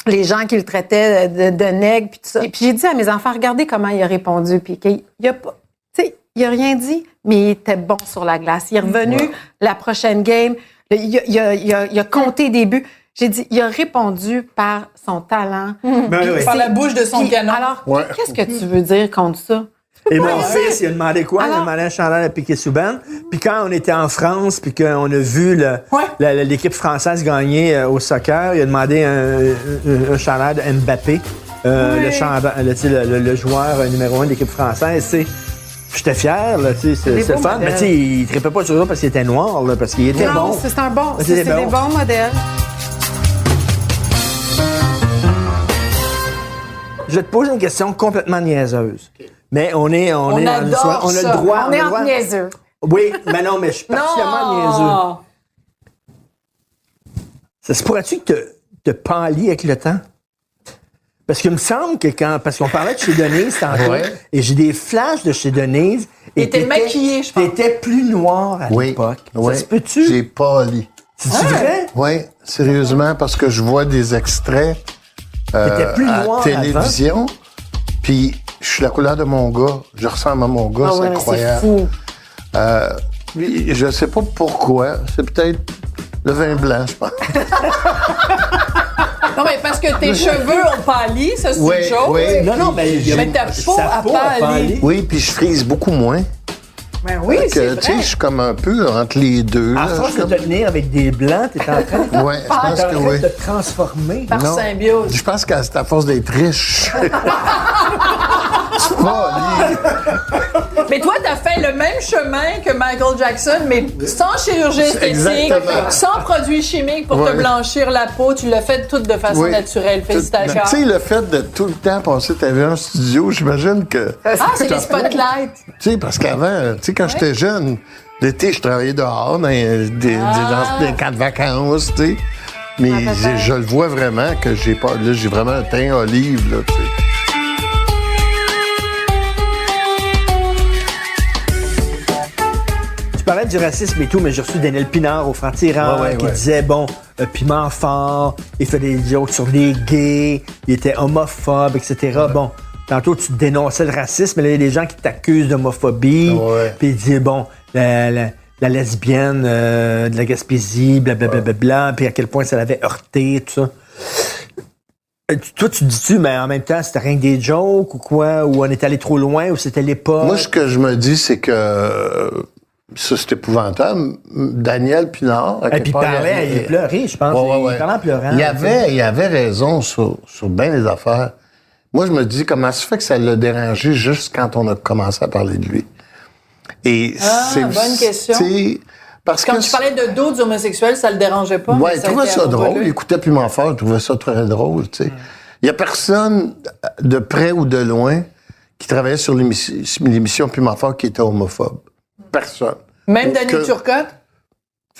les gens qui le traitaient de nègre, puis tout ça. Puis j'ai dit à mes enfants, regardez comment il a répondu. Puis il a pas, tu sais, il a rien dit, mais il était bon sur la glace. Il est revenu la prochaine game, il a compté des buts. J'ai dit, il a répondu par son talent. Par la bouche de son canon. Alors, qu'est-ce que tu veux dire contre ça? Et mon fils, il a demandé quoi? Il a demandé un chandail à Piquet Souban. Puis quand on était en France, puis qu'on a vu l'équipe française gagner au soccer, il a demandé un chandail de Mbappé, le joueur numéro 1 de l'équipe française. T'sais. J'étais fier, là, c'est le fun. Mais il ne trippait pas sur ça parce qu'il était noir, là, parce qu'il était bon. C'est des bons modèles. Je vais te poser une question complètement niaiseuse. Mais on a le droit. On est entre niaiseux. Oui, mais non, mais je suis particulièrement niaiseux. Ça se pourrait-tu que te pâlis avec le temps? Parce qu'il me semble que parce qu'on parlait de chez Denise tantôt, et j'ai des flashs de chez Denise. Et t'es maquillée, je pense. T'étais plus noir à l'époque. Oui. Ça se peut-tu? J'ai pâli. C'est vrai? Oui, sérieusement, parce que je vois des extraits plus noir à télévision, puis je suis la couleur de mon gars. Je ressemble à mon gars, c'est incroyable. C'est fou. Je sais pas pourquoi. C'est peut-être le vin blanc, je pense. Non, mais parce que tes cheveux ont pâli, ça, c'est une chose. Oui. Non, mais ta peau a pâli. Oui, puis je frise beaucoup moins. Ben oui, c'est vrai. Tu sais, je suis comme un peu entre les deux. À force de te tenir avec des blancs, t'es en train de... Oui, je pense que oui. de te transformer. Par symbiose. Je pense que c'est à force d'être riche. C'est pas Mais toi, t'as fait le même chemin que Michael Jackson, mais sans chirurgie esthétique, sans produits chimiques pour te blanchir la peau. Tu l'as fait tout de façon naturelle. Félicitations. Tu sais, le fait de tout le temps passer ta vie en studio, j'imagine que... c'est les spotlights. Tu sais, parce qu'avant, tu sais, quand j'étais jeune, l'été, je travaillais dehors, dans des camps de vacances, tu sais. Mais je le vois vraiment que j'ai vraiment un teint olive, là, tu sais. Tu parlais du racisme et tout, mais j'ai reçu Daniel Pinard au Franc-Tireur qui disait, piment fort, il fait des jokes sur les gays, il était homophobe, etc. Bon, tantôt, tu dénonçais le racisme, mais là, il y a des gens qui t'accusent d'homophobie. Puis il disait, la lesbienne de la Gaspésie, blablabla, puis à quel point ça l'avait heurté, tout ça. Toi, tu dis-tu, mais en même temps, c'était rien que des jokes ou quoi? Ou on est allé trop loin, ou c'était l'époque? Moi, ce que je me dis, c'est que... Ça, c'est épouvantable. Daniel Pinard... Et puis il pleurait, je pense. Il parlait en pleurant. Il avait raison sur bien des affaires. Moi, je me dis, comment ça fait que ça l'a dérangé juste quand on a commencé à parler de lui? Et bonne question. Parce quand que tu parlais de d'autres homosexuels, ça le dérangeait pas? Oui, il trouvait ça drôle. Il écoutait Piment Fort, il trouvait ça très drôle, tu sais. Il y a personne, de près ou de loin, qui travaillait sur l'émission Piment Fort qui était homophobe. Personne. Même Danny Turcotte?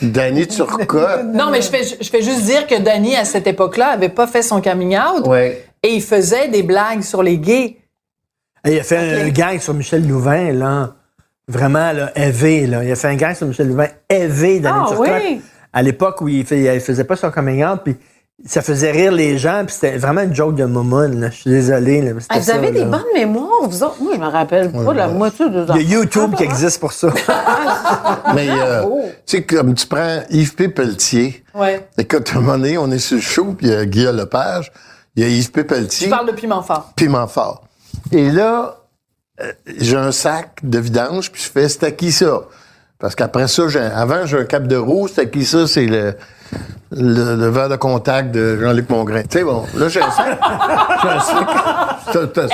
Danny Turcotte? Non, mais je fais juste dire que Danny, à cette époque-là, avait pas fait son coming out. Et il faisait des blagues sur les gays. Et il a fait un gag sur Michel Louvain, là. Vraiment, là, élevé, là. Il a fait un gag sur Michel Louvain, élevé, Danny Turcotte. Oui. À l'époque où il faisait pas son coming out, puis ça faisait rire les gens, puis c'était vraiment une joke de momoune, là. Je suis désolé, là. Vous avez des bonnes mémoires, vous autres. Moi, je me rappelle pas de la moitié de ça. Il y a YouTube qui existe pour ça. Mais, tu sais, comme tu prends Yves P. Pelletier. Écoute, à un moment donné, on est sur le show, puis il y a Guillaume Lepage, il y a Yves P. Pelletier. Tu parles de Piment Fort. Piment Fort. Et là, j'ai un sac de vidange, puis je fais, c'est à qui ça? Parce qu'après ça, avant, j'ai un cap de roue, c'est à qui ça? C'est le verre de contact de Jean-Luc Mongrain. Tu sais, bon, là, j'ai un sac.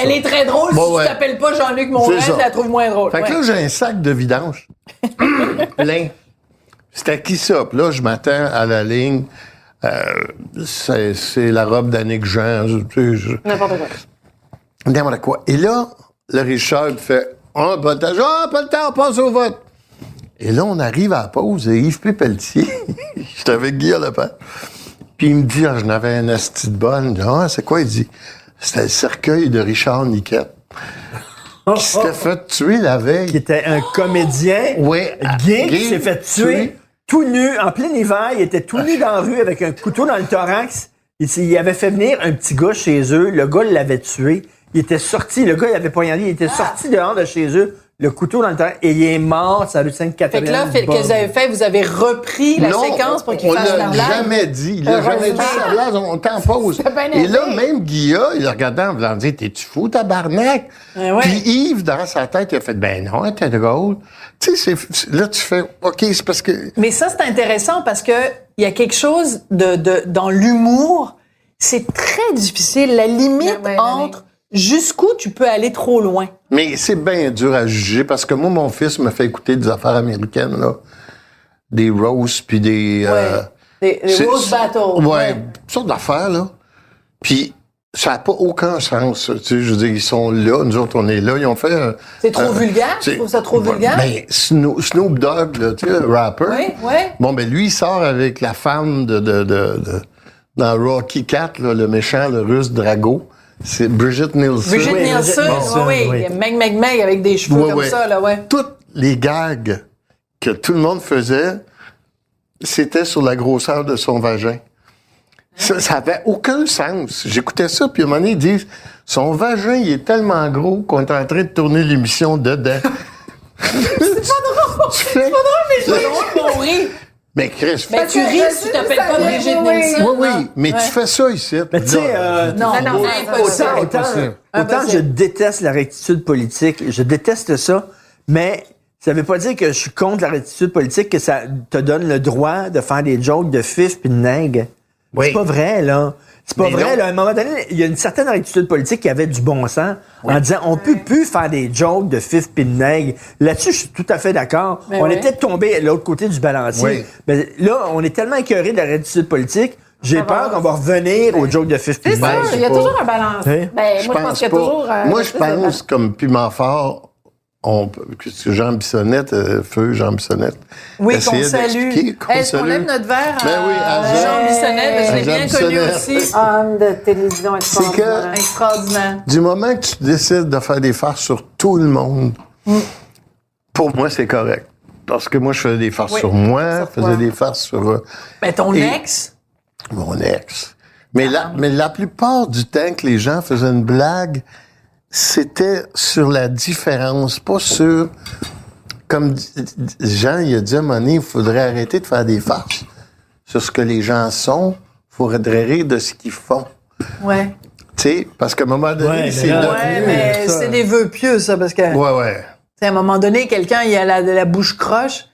Elle est très drôle. Si tu t'appelles pas Jean-Luc Mongrain, tu la trouves moins drôle. Fait que là, j'ai un sac de vidange. Plein. C'est à qui ça? Puis là, je m'attends à la ligne. C'est la robe d'Annick Jean. N'importe quoi. N'importe quoi. Et là, le Richard fait pas le temps, on passe au vote. Et là, on arrive à la pause et Yves P. Pelletier, j'étais avec Guy Lepage, puis il me dit, je n'avais un asti de bonne. Je dis, c'est quoi? Il dit, c'était le cercueil de Richard Niquette, qui s'était fait tuer la veille. Qui était un comédien gay qui s'est fait tuer tout nu, en plein hiver. Il était tout nu dans la rue avec un couteau dans le thorax. Il avait fait venir un petit gars chez eux. Le gars l'avait tué. Il était sorti. Le gars, il avait poignardé. Il était sorti dehors de chez eux. Le couteau dans le thorax. Et il est mort sur la rue Sainte-Catherine. Fait que là, qu'est-ce que vous avez fait? Vous avez repris la séquence pour qu'il fasse la blague? On l'a jamais dit. Il a jamais dit sa blague. On était en pause. Et là, même Guilla, il le regardait en voulant dire, t'es-tu fou, tabarnak? Puis Yves, dans sa tête, il a fait, ben non, t'es drôle. Tu sais, là, tu fais, OK, c'est parce que... Mais ça, c'est intéressant parce que il y a quelque chose dans l'humour, c'est très difficile. La limite entre jusqu'où tu peux aller trop loin. Mais c'est bien dur à juger parce que moi, mon fils me fait écouter des affaires américaines, là. Des roasts, puis des... Des roast battles. Ouais, toutes sortes d'affaires, là. Puis ça n'a pas aucun sens. Tu sais, je veux dire, ils sont là, nous autres, on est là, ils ont fait... C'est trop vulgaire? Tu trouves ça trop vulgaire? Ben, Snoop Dogg, là, tu sais, le rapper. Oui. Bon, ben lui, il sort avec la femme dans Rocky IV, là, le méchant, le russe Drago. C'est Brigitte Nielsen. Brigitte Nielsen, oui. Meg avec des cheveux comme ça, là, ouais. Toutes les gags que tout le monde faisait, c'était sur la grosseur de son vagin. Ça avait aucun sens. J'écoutais ça, puis à un moment donné, ils disent, son vagin, il est tellement gros qu'on est en train de tourner l'émission dedans. C'est pas drôle! C'est pas drôle, mais c'est drôle pour rire. Mais Chris, tu ris si tu t'appelles pas Brigitte Nielsen. Oui, mais tu fais ça ici. Mais tu sais, autant je déteste la rectitude politique, je déteste ça, mais ça veut pas dire que je suis contre la rectitude politique, que ça te donne le droit de faire des jokes de fif puis de nègre. Oui. C'est pas vrai, là. C'est pas vrai, là. À un moment donné, il y a une certaine rectitude politique qui avait du bon sens en disant on peut plus faire des jokes de fif pis de nègre. Là-dessus, je suis tout à fait d'accord. On est peut-être tombé à l'autre côté du balancier. Oui. Mais là, on est tellement écœuré de la rectitude politique, j'ai peur qu'on va revenir aux jokes de fif pis de C'est ça, nègre. il y a toujours un balance. Oui. Ben, moi, je pense qu'il y a toujours... Moi, je pense, comme Piment Fort, Jean Bissonnette, feu Jean Bissonnette. Oui, essayait qu'on salue. d'expliquer, Est-ce qu'on lève notre verre à, Ben oui, à Jean Bissonnette? Parce que je l'ai bien connu aussi. Homme de télévision extraordinaire. Extraordinaire. Du moment que tu décides de faire des farces sur tout le monde, pour moi, c'est correct. Parce que moi, je faisais des farces sur moi, je faisais des farces sur... Ben, ton ex? Mon ex. Mais la plupart du temps que les gens faisaient une blague, c'était sur la différence, pas sur... Comme Jean, il a dit à un moment donné, il faudrait arrêter de faire des farces sur ce que les gens sont, il faudrait rire de ce qu'ils font. Ouais. Tu sais, parce qu'à un moment donné, c'est... Ouais, mais c'est des vœux pieux, ça, parce que... Ouais. À un moment donné, quelqu'un, il a la bouche croche.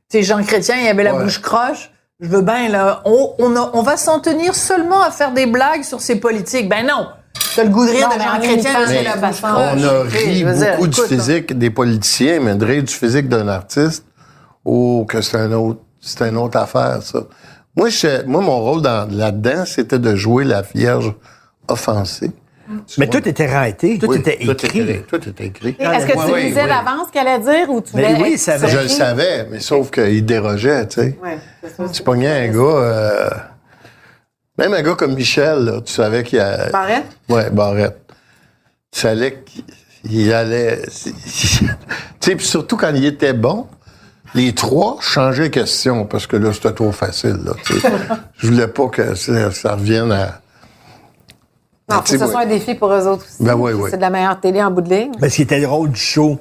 Tu sais, Jean Chrétien, il avait la bouche croche. Je veux bien, là, on va s'en tenir seulement à faire des blagues sur ces politiques. Ben non! T'as le goût de rire de Jean Chrétien parce que la bouche croche. On a ri beaucoup du physique des politiciens, mais de rire du physique d'un artiste, que c'est une autre affaire, ça. Moi, mon rôle là-dedans, c'était de jouer la Vierge offensée. Mais tout était raté, tout était écrit. Tout était écrit. Est-ce que tu disais d'avance ce qu'elle allait dire ou tu voulais... Oui, je le savais, mais sauf qu'il dérogeait, tu sais. Ouais, c'est ça. Tu pognais un gars... même un gars comme Michel, là, tu savais qu'il a... Barrette? Ouais, Barrette. Tu savais qu'il allait... Tu sais, puis surtout quand il était bon, les trois changeaient de question, parce que là, c'était trop facile, là, tu sais. Je voulais pas que ça revienne à... Non, faut que ce soit un défi pour eux autres aussi. Ben oui. C'est de la meilleure télé en bout de ligne. Ben, ce qui était drôle du show,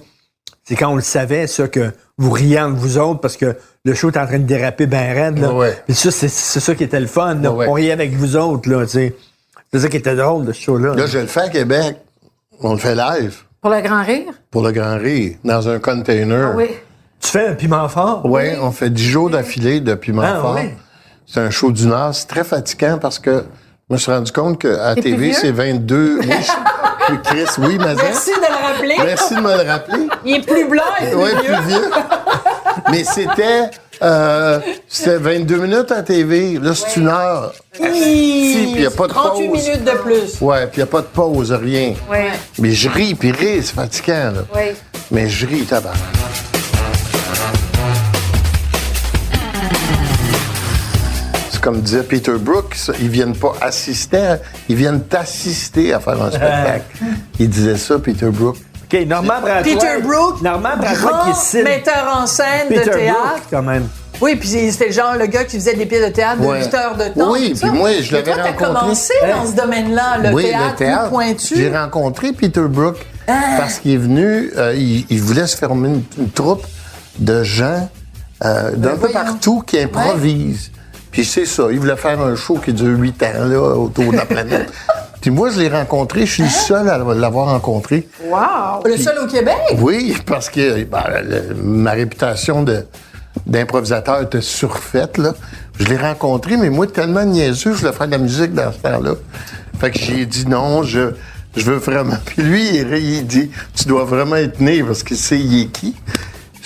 c'est quand on le savait, ça, que vous riez entre vous autres parce que le show est en train de déraper ben raide, là. Ouais. Puis ça, c'est ça qui était le fun, là. Ouais. On riait avec vous autres, là, tu sais. C'est ça qui était drôle, de ce show-là. Là, je le fais à Québec. On le fait live. Pour le grand rire? Pour le Grand Rire, dans un container. Oui. Tu fais un piment fort? Oui, on fait 10 jours d'affilée de piment fort. Oui. C'est un show d'une heure. C'est très fatigant parce que je me suis rendu compte qu'à T'es plus TV, vieux? c'est 22... Oui, Chris, oui, Mazin. Merci de le rappeler. Merci de me le rappeler. Il est plus blanc et plus Oui, vieux. plus vieux. Mais c'était 22 minutes à TV. Là, c'est une heure. Puis il n'y a pas de 38 pause. minutes de plus. Ouais, puis il n'y a pas de pause, rien. Oui. Mais je ris, puis rire, c'est fatigant, là. Oui. Mais je ris, tabarnak. comme disait Peter Brook, ils viennent pas assister, ils viennent t'assister à faire un spectacle. Il disait ça, Peter Brook. OK, Normand Bratois. Peter Brook, Normand Bratois qui grand est style metteur en scène Peter de théâtre. Brook, quand même. Oui, puis c'était genre le gars qui faisait des pièces de théâtre de Ouais. 8 heures de temps. Oui, tout ça. puis moi, je l'avais Mais toi, t'as rencontré. commencé dans ce domaine-là, le théâtre plus pointu. J'ai rencontré Peter Brook parce qu'il est venu, il voulait se former une troupe de gens d'un peu voyons. partout qui improvisent. Puis c'est ça, il voulait faire un show qui dure 8 ans là, autour de la planète. Puis moi, je l'ai rencontré, je suis le seul à l'avoir rencontré. Wow! Le seul au Québec. Oui, parce que ma réputation d'improvisateur était surfaite, là. Je l'ai rencontré, mais moi, tellement niaiseux, je voulais faire de la musique dans ce temps-là. Fait que j'ai dit non, je veux vraiment... Puis lui, il dit, tu dois vraiment être né, parce qu'il sait il est qui.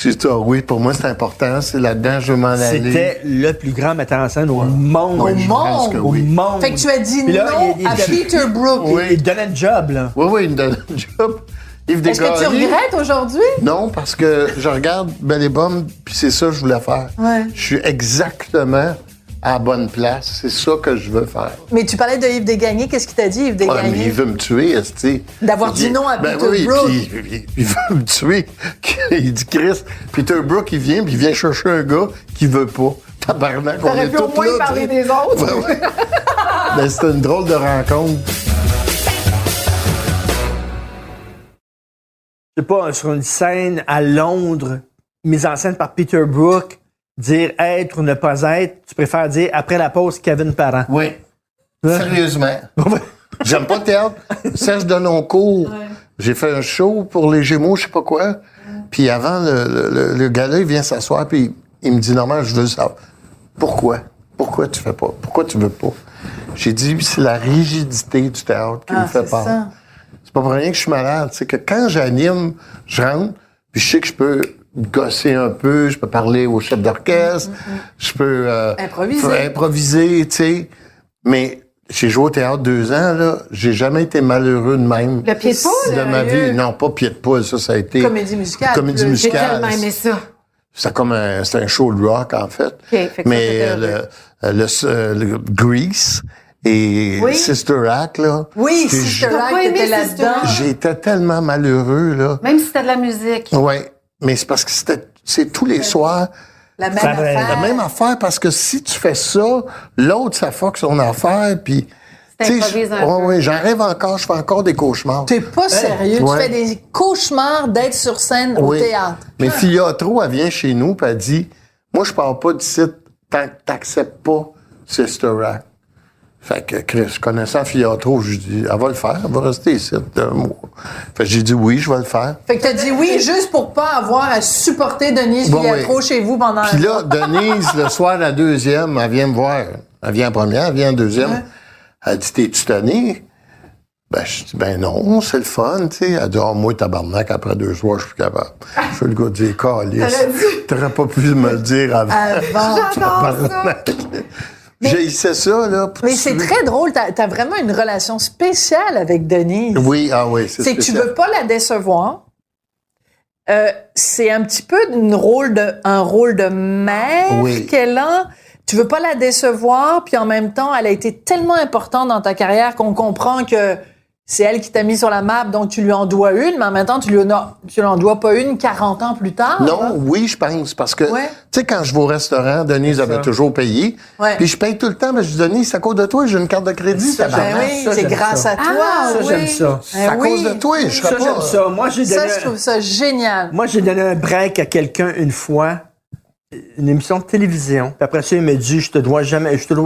J'ai dit, oui, pour moi, c'est important, c'est là-dedans, je veux m'en aller. C'était le plus grand metteur en scène au monde. Oui, je pense que Au oui. monde. Fait que tu as dit Puis là, non il à Peter Brook. Oui. Il donnait le job, là. Oui, il me donne un job. Yves Est-ce que tu Desgagnés. regrettes aujourd'hui? Non, parce que je regarde Belle et Bomme, puis c'est ça que je voulais faire. Ouais. Je suis exactement à la bonne place. C'est ça que je veux faire. Mais tu parlais de Yves Desgagnés. Qu'est-ce qu'il t'a dit, Yves Ouais, mais Desgagnés? il veut me tuer, esti. D'avoir Il dit non à ben Peter oui, Brook. puis il veut me tuer. Il dit, Chris, Peter Brook, il vient, puis il vient chercher un gars qui veut pas. Tabarnak, on T'aurais est pu au tous moins là, parler tu sais. des autres. Ouais, ouais. Ben, c'était une drôle de rencontre. Je sais pas, sur une scène à Londres, mise en scène par Peter Brook, dire être ou ne pas être, tu préfères dire après la pause Kevin Parent. Oui. Sérieusement. J'aime pas le théâtre. Serge Denoncourt, j'ai fait un show pour les Gémeaux, je sais pas quoi. Puis avant, le gars-là, il vient s'asseoir, puis il me dit, Normand, je veux savoir. Pourquoi? Pourquoi tu fais pas? Pourquoi tu veux pas? J'ai dit, c'est la rigidité du théâtre qui me fait c'est peur. ça. C'est pas pour rien que je suis malade. C'est que quand j'anime, je rentre, puis je sais que je peux gosser un peu, je peux parler au chef d'orchestre, je peux improviser, tu sais. Mais j'ai joué au théâtre 2 ans, là. J'ai jamais été malheureux de même. Le pied de poule, de ma vie. Non, pas pied de poule, ça a été... Comédie musicale. Comédie plus. J'ai musicale. tellement aimé ça. C'était comme c'était un show de rock, en fait. fait que Mais ça, le Grease et Oui. Sister Act, là. Oui, que Sister T'as Act pas aimé était Sister là-dedans. Act? J'étais tellement malheureux, là. Même si c'était de la musique. Ouais. Mais c'est parce que c'est tous les soirs La même Pareil. affaire. la même affaire, parce que si tu fais ça, l'autre, ça fuck son affaire, puis... T'improvises un peu. Oui, j'en rêve encore, je fais encore des cauchemars. T'es pas sérieux. Ouais. Tu fais des cauchemars d'être sur scène au Oui. théâtre. Mais Filiatro, elle vient chez nous, puis elle dit, moi, je pars pas d'ici tant que t'acceptes pas Sister Act. Fait que, Chris, connaissant Filiatro, je dis, elle va le faire, elle va rester ici 1 mois. Fait que j'ai dit, oui, je vais le faire. Fait que t'as dit oui juste pour pas avoir à supporter Denise Bon, Filiatro oui. chez vous pendant Puis un là, Denise, le soir de la 2e, elle vient me voir. Elle vient en première, elle vient en 2e. Ouais. Elle dit, t'es-tu tanné? Ben, je dis, ben non, c'est le fun, tu sais. Elle dit, moi, tabarnak, après 2 soirs, je suis plus capable. Je fais le gars dire, calice. T'aurais pas pu me le dire avant. avant. Tabarnak. J'haïssais ça, là. pour Mais c'est tuer. très drôle. T'as vraiment une relation spéciale avec Denise. Oui, ah oui, c'est C'est que tu spécial. veux pas la décevoir. C'est un petit peu un rôle de mère Oui. qu'elle a. Tu veux pas la décevoir, puis en même temps, elle a été tellement importante dans ta carrière qu'on comprend que c'est elle qui t'a mis sur la map, donc tu lui en dois une, mais en même temps, tu lui en dois pas une 40 ans plus tard. Non, oui, je pense, parce que, Ouais. tu sais, quand je vais au restaurant, Denise avait toujours payé, Ouais. puis je paye tout le temps, mais je dis, Denise, c'est à cause de toi, j'ai une carte de crédit, Ça, tabarnak. Ben oui, Ça, c'est j'aime grâce ça. à toi. Ah, Ça, oui. j'aime ça. C'est à oui. cause de toi, je serais Ça, pas... j'aime ça. Moi, j'ai donné... Ça, je trouve ça génial. Moi, j'ai donné un break à quelqu'un une fois, une émission de télévision. Puis après ça, il me dit, je te dois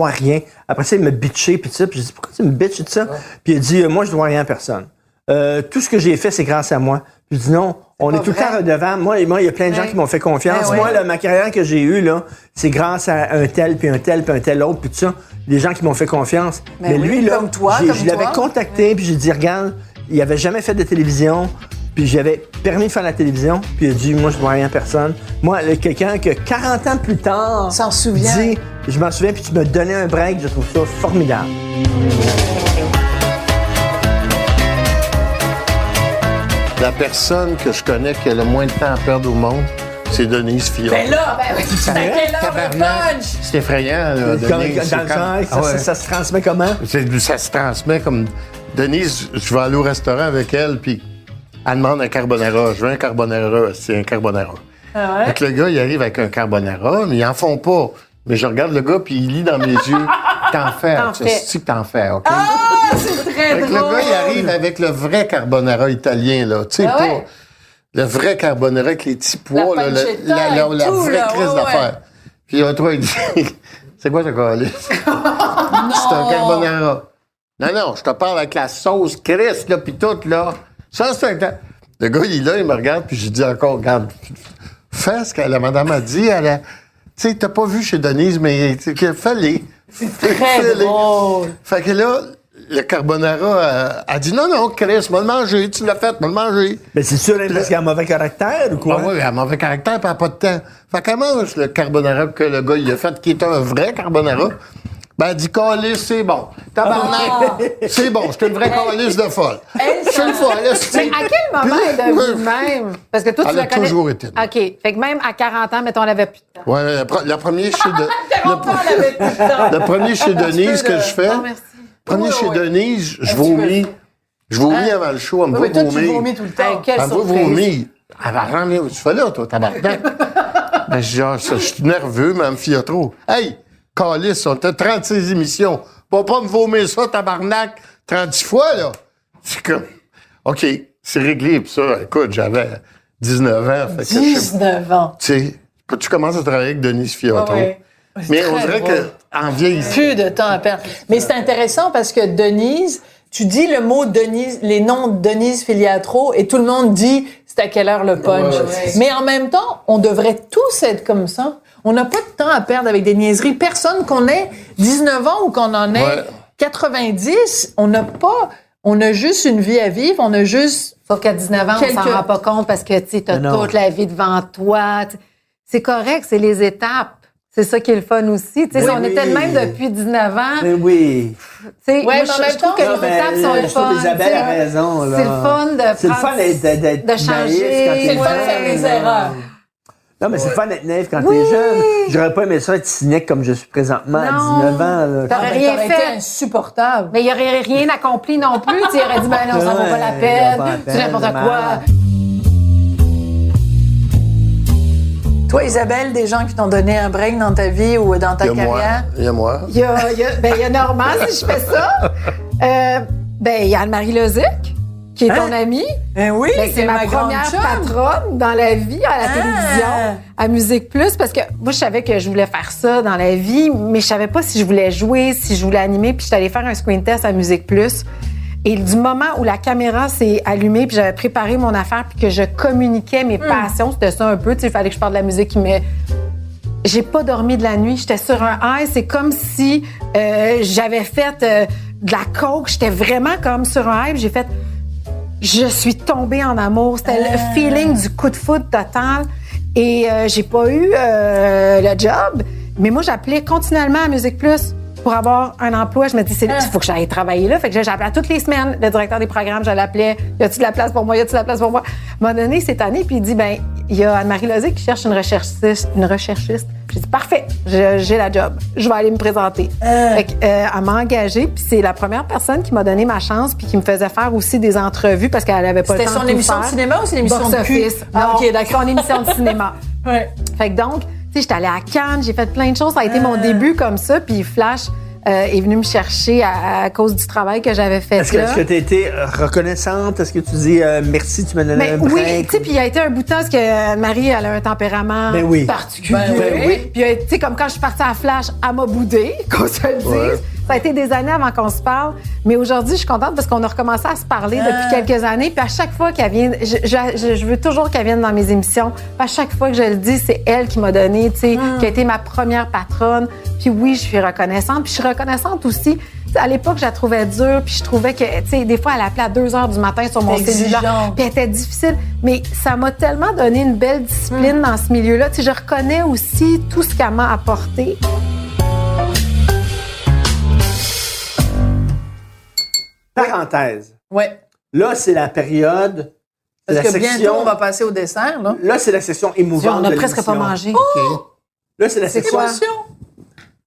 rien. Après ça, il me bitché, puis ça. Puis j'ai dit, pourquoi tu me bitches et tout ça? Puis il a dit, moi, je dois rien à personne. Tout ce que j'ai fait, c'est grâce à moi. Puis je dis, non, on pas est tout le vrai. temps redevant. Moi, il y a plein de gens Ouais. qui m'ont fait confiance. Ouais, Moi, ouais. là, ma carrière que j'ai eue, là, c'est grâce à un tel, puis un tel, puis un tel autre, puis tout ça. Des gens qui m'ont fait confiance. Ben Mais oui, lui, là, comme toi, je l'avais contacté, puis j'ai dit, regarde, il avait jamais fait de télévision. Puis j'avais permis de faire la télévision, puis il a dit, moi, je dois rien à personne. Moi, quelqu'un que 40 ans plus tard S'en souvient. dit, je m'en souviens, puis tu me donnais un break, je trouve ça formidable. La personne que je connais qui a le moins de temps à perdre au monde, C'est Denise Fillon. Ben là, c'est à quelle heure le Tabarnak. punch? C'est effrayant, là, Denise. Dans c'est le comme- genre, ça se transmet comment? Ça se transmet comme... Denise, je vais aller au restaurant avec elle, puis elle demande un carbonara. Je veux un carbonara. C'est un carbonara. Ah ouais? Fait que le gars, il arrive avec un carbonara, mais ils en font pas. Mais je regarde le gars, puis il lit dans mes yeux. T'en fais. T'en Tu fais. sais que t'en fais, OK? Ah, c'est très Fait que le drôle. gars, il arrive avec le vrai carbonara italien, là. Tu sais, Ah pas ouais? le vrai carbonara avec les petits pois, La là, pancetta la et tout, vraie là, crise ouais, d'affaires. Puis l'autre fois, il dit c'est quoi ce calice? C'est un carbonara. Non, je te parle avec la sauce Christ, là, puis tout, là. Ça, c'est un... Le gars, il est là, il me regarde, puis je dis encore, regarde, fais ce que la madame a dit. Elle a... Tu sais, t'as pas vu chez Denise, mais fais-les. Très drôle. Fait que là, le carbonara a dit, non, Chris, m'a le manger, tu l'as fait, m'a le manger. Mais c'est sûr, parce qu'il a un mauvais caractère ou quoi? Ah oui, elle a mauvais caractère, puis elle n'a pas de temps. Fait qu'elle mange le carbonara que le gars, il a fait, qui est un vrai carbonara. Ben, elle dit, calice, c'est bon. Tabarnak, c'est bon, c'est une vraie calice de folle. Elle, C'est une folle, là, c'est... Mais à quel moment elle est devenue même? Parce que toi, tu Elle la a connais. toujours été. OK. Fait que même à 40 ans, mettons, elle avait plus de temps. Ouais, le premier chez elle avait tout le temps. le premier chez Denise que je fais, Non, merci. premier Oui, chez oui. Denise, je tu vomis. veux Je vomis avant le show, elle me Oui, voit mais toi, tu vomir. vomis tout le temps. Hey, quelle Elle me voit surprise. vomir. Elle va rentrer, tu fais là, toi, tabarnak. Ben, je dis, je suis nerveux, mais elle me fie trop. Hey, calice, on t'a 36 émissions. Va pas me vomir ça, tabarnak, 30 fois, là. C'est comme, OK, c'est réglé. Puis ça, écoute, j'avais 19 ans. Fait que, 19 ans. tu sais, quand tu commences à travailler avec Denise Fiotto. Ouais. Mais C'est on très dirait drôle. qu'en vieillissant, Plus de temps à perdre. Mais c'est intéressant parce que Denise, tu dis le mot Denise, les noms de Denise Filiatro et tout le monde dit c'est à quelle heure le punch. Ouais. Mais en même temps, on devrait tous être comme ça. On n'a pas de temps à perdre avec des niaiseries. Personne qu'on ait 19 ans ou qu'on en ait Ouais. 90, on n'a pas, on a juste une vie à vivre, on a juste... Sauf qu'à 19 ans, on s'en Quelques- rend pas compte parce que tu as Mais non. toute la vie devant toi. C'est correct, c'est les étapes. C'est ça qui est le fun aussi. Tu sais, Oui, si on était de oui. même depuis 19 ans, Mais oui. tu sais, moi, mais en je même trouve temps, que non, les étapes sont le je trouve fun. qu'Isabelle a tu sais. raison, là. C'est le fun de C'est le prendre- fun d'être de changer. naïf quand t'es C'est le fun de jeune, faire des là. erreurs. Non, mais c'est le fun d'être naïf quand t'es jeune. J'aurais pas aimé ça être cynique comme je suis présentement à Non. 19 ans. Là. T'aurais Ben, rien t'aurais fait. été insupportable. Mais il n'y aurait rien accompli non plus. Tu aurais dit, ben non, ça vaut pas la Ouais, peine. ça vaut pas la C'est peine, n'importe dommage. quoi. Toi, Isabelle, des gens qui t'ont donné un break dans ta vie ou dans ta il y a moi. carrière? Il y a moi. Il y a Normand, si je fais ça. Il y a Anne-Marie Lozic, qui est ton amie. Oui, Ben, c'est ma première patronne dans la vie, à la télévision, à Musique Plus, parce que moi, je savais que je voulais faire ça dans la vie, mais je savais pas si je voulais jouer, si je voulais animer, puis je suis allée faire un screen test à Musique Plus. Et du moment où la caméra s'est allumée, puis j'avais préparé mon affaire, puis que je communiquais mes passions, c'était ça un peu, tu sais, il fallait que je parle de la musique, mais j'ai pas dormi de la nuit, j'étais sur un high, c'est comme si j'avais fait de la coke, j'étais vraiment comme sur un high, j'ai fait... Je suis tombée en amour. C'était le feeling du coup de foudre total. Et j'ai pas eu le job. Mais moi, j'appelais continuellement à Musique Plus pour avoir un emploi. Je me dis, il faut que j'aille travailler là. Fait que j'appelais toutes les semaines le directeur des programmes. Je l'appelais. Y a-tu de la place pour moi? Y a-tu de la place pour moi? À un moment donné, cette année, puis il dit, ben, il y a Anne-Marie Lozic qui cherche une recherchiste. J'ai dit, parfait, j'ai la job. Je vais aller me présenter. Fait que, elle m'a engagée, puis c'est la première personne qui m'a donné ma chance, puis qui me faisait faire aussi des entrevues parce qu'elle avait pas le C'était temps de son tout émission faire. de cinéma ou c'est l'émission Box de cul? Office. Ah, Non, ok, d'accord. son émission de cinéma. Ouais. Fait que donc, tu sais, j'étais allée à Cannes, j'ai fait plein de choses. Ça a été mon début comme ça, puis Flash est venu me chercher à cause du travail que j'avais fait Est-ce là. que tu as été reconnaissante? Est-ce que tu dis merci, tu m'as donné Mais un oui, break? tu sais, puis il y a été un bout de temps parce que Marie, elle a un tempérament Ben oui. particulier. Ben oui. Puis, tu sais, comme quand je suis partie à Flash, elle m'a boudé, qu'on se le dise. Ouais. Ça a été des années avant qu'on se parle. Mais aujourd'hui, je suis contente parce qu'on a recommencé à se parler depuis quelques années. Puis à chaque fois qu'elle vient, je veux toujours qu'elle vienne dans mes émissions. Puis à chaque fois que je le dis, c'est elle qui m'a donné, tu sais, qui a été ma première patronne. Puis oui, je suis reconnaissante. Puis je suis reconnaissante aussi. Tu sais, à l'époque, je la trouvais dure. Puis je trouvais que, tu sais, des fois, elle appelait à 2 heures du matin sur mon C'était cellulaire. exigeant. Puis elle était difficile. Mais ça m'a tellement donné une belle discipline dans ce milieu-là. Tu sais, je reconnais aussi tout ce qu'elle m'a apporté. Parenthèse. Ouais. Là, c'est la période C'est Parce la que bientôt, section- on va passer au dessert, là. Là, c'est la section émouvante. On n'a de presque pas l'émission. mangé. Là, c'est la section. Émotion.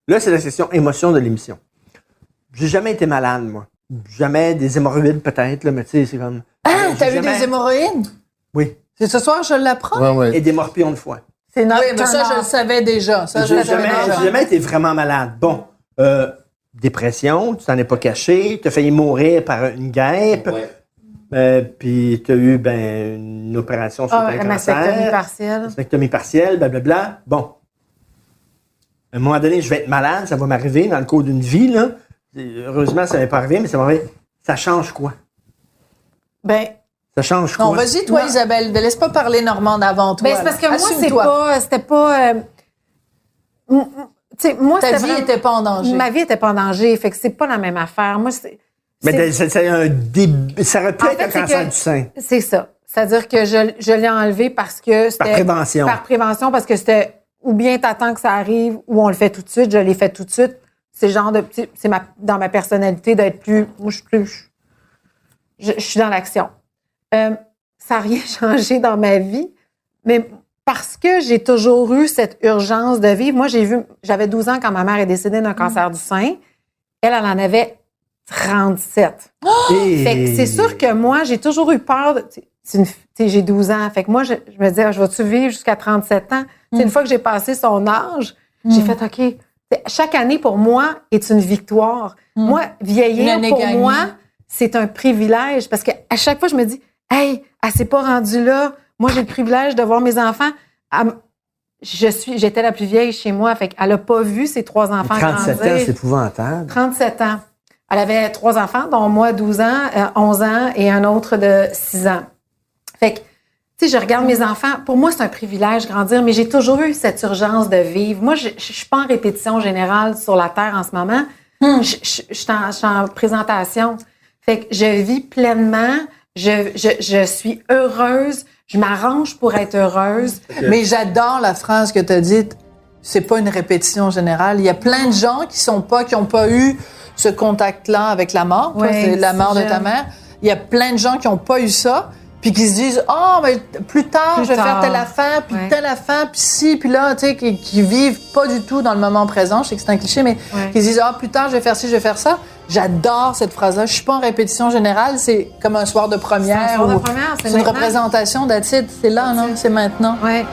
Là, c'est la section émotion de l'émission. J'ai jamais été malade, moi. Jamais des hémorroïdes, peut-être, là, mais tu sais, c'est comme. Ah, J'ai t'as eu jamais- des hémorroïdes? Oui. C'est ce soir, je l'apprends? Ouais, ouais. Et des morpions de foie. C'est notre Oui, mais ça, je le savais déjà. Ça, je le J'ai savais déjà. jamais été vraiment malade. Bon, dépression, tu t'en es pas caché, tu as failli mourir par une guêpe, puis tu as eu une opération sur Ah, un la mastectomie cancer, partielle. mastectomie partielle, blablabla. Bon, à un moment donné, je vais être malade, ça va m'arriver dans le cours d'une vie, là. Heureusement, ça m'est pas arrivé, mais ça m'arrive. Ça change quoi? Ben, Ça change quoi? Non, vas-y, toi, Moi- Isabelle. Ne laisse pas parler Normande avant toi. ben, c'est parce que là. moi, Assume-toi. c'était pas. Tu sais, moi, Ta c'était vie vraiment- n'était pas en danger. Ma vie était pas en danger, fait que c'est pas la même affaire. Moi, Mais c'est un début. Ça aurait pu En être fait, un c'est cancer que- du sein. c'est ça. C'est-à-dire que je l'ai enlevé parce que c'était. Par prévention. Par prévention, parce que c'était ou bien t'attends que ça arrive ou on le fait tout de suite. Je l'ai fait tout de suite. C'est le genre de. C'est dans ma personnalité d'être plus. Moi, je suis dans l'action. Ça n'a rien changé dans ma vie, mais parce que j'ai toujours eu cette urgence de vivre. Moi, j'avais 12 ans quand ma mère est décédée d'un cancer du sein. Elle en avait 37. Et- Fait que c'est sûr que moi, j'ai toujours eu peur. J'ai 12 ans. Fait que moi, je me disais, je vais-tu vivre jusqu'à 37 ans? Une fois que j'ai passé son âge, j'ai fait, OK. Chaque année, pour moi, est une victoire. Moi, Une vieillir, année pour gagnée. moi, c'est un privilège. Parce qu'à chaque fois, je me dis, hey, elle s'est pas rendue là. Moi, j'ai le privilège de voir mes enfants. J'étais la plus vieille chez moi. Fait qu'elle a pas vu ses 3 enfants 37 ans, grandir. c'est épouvantable. 37 ans. Elle avait 3 enfants, dont moi 12 ans, 11 ans et un autre de 6 ans. Fait que, tu sais, je regarde mes enfants. Pour moi, c'est un privilège grandir, mais j'ai toujours eu cette urgence de vivre. Moi, je suis pas en répétition générale sur la Terre en ce moment. Je suis en présentation. Fait que je vis pleinement. Je suis heureuse. Je m'arrange pour être heureuse. Mais j'adore la phrase que tu as dite. C'est pas une répétition générale. Il y a plein de gens qui ont pas eu ce contact-là avec la mort. Toi, Ouais, c'est la mort de jeune. ta mère. Il y a plein de gens qui ont pas eu ça, puis qui se disent, oh, mais plus tard, je vais faire telle affaire, puis Ouais. telle affaire, puis ci, puis là, tu sais, qui vivent pas du tout dans le moment présent. Je sais que c'est un cliché, mais Ouais. qui se disent, plus tard, je vais faire ci, je vais faire ça. J'adore cette phrase-là. Je suis pas en répétition générale. C'est comme un soir de première. C'est un soir de ou- première, c'est c'est une maintenant. représentation d'attitude. C'est là, non? C'est maintenant. Ouais.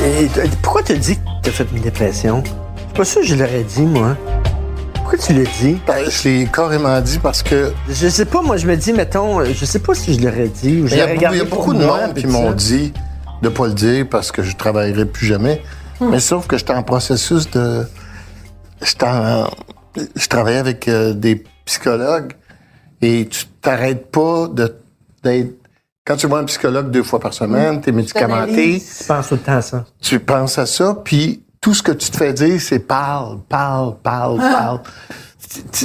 Et pourquoi tu as dit que tu as fait une dépression? Je suis pas sûr que je l'aurais dit, moi. Pourquoi tu l'as dit? Ben, je l'ai carrément dit parce que Je sais pas, moi, je me dis, mettons, je sais pas si je l'aurais dit ou je il y a, l'aurais beaucoup- gardé il y a pour beaucoup de moi, monde puis qui tout m'ont ça. dit de pas le dire parce que je travaillerai plus jamais. Mais sauf que j'étais en processus de... Je travaillais avec des psychologues et tu t'arrêtes pas d'être... Quand tu vois un psychologue 2 fois par semaine, t'es médicamenté, Tu penses tout le temps à ça. tu penses à ça, puis tout ce que tu te fais dire, c'est parle.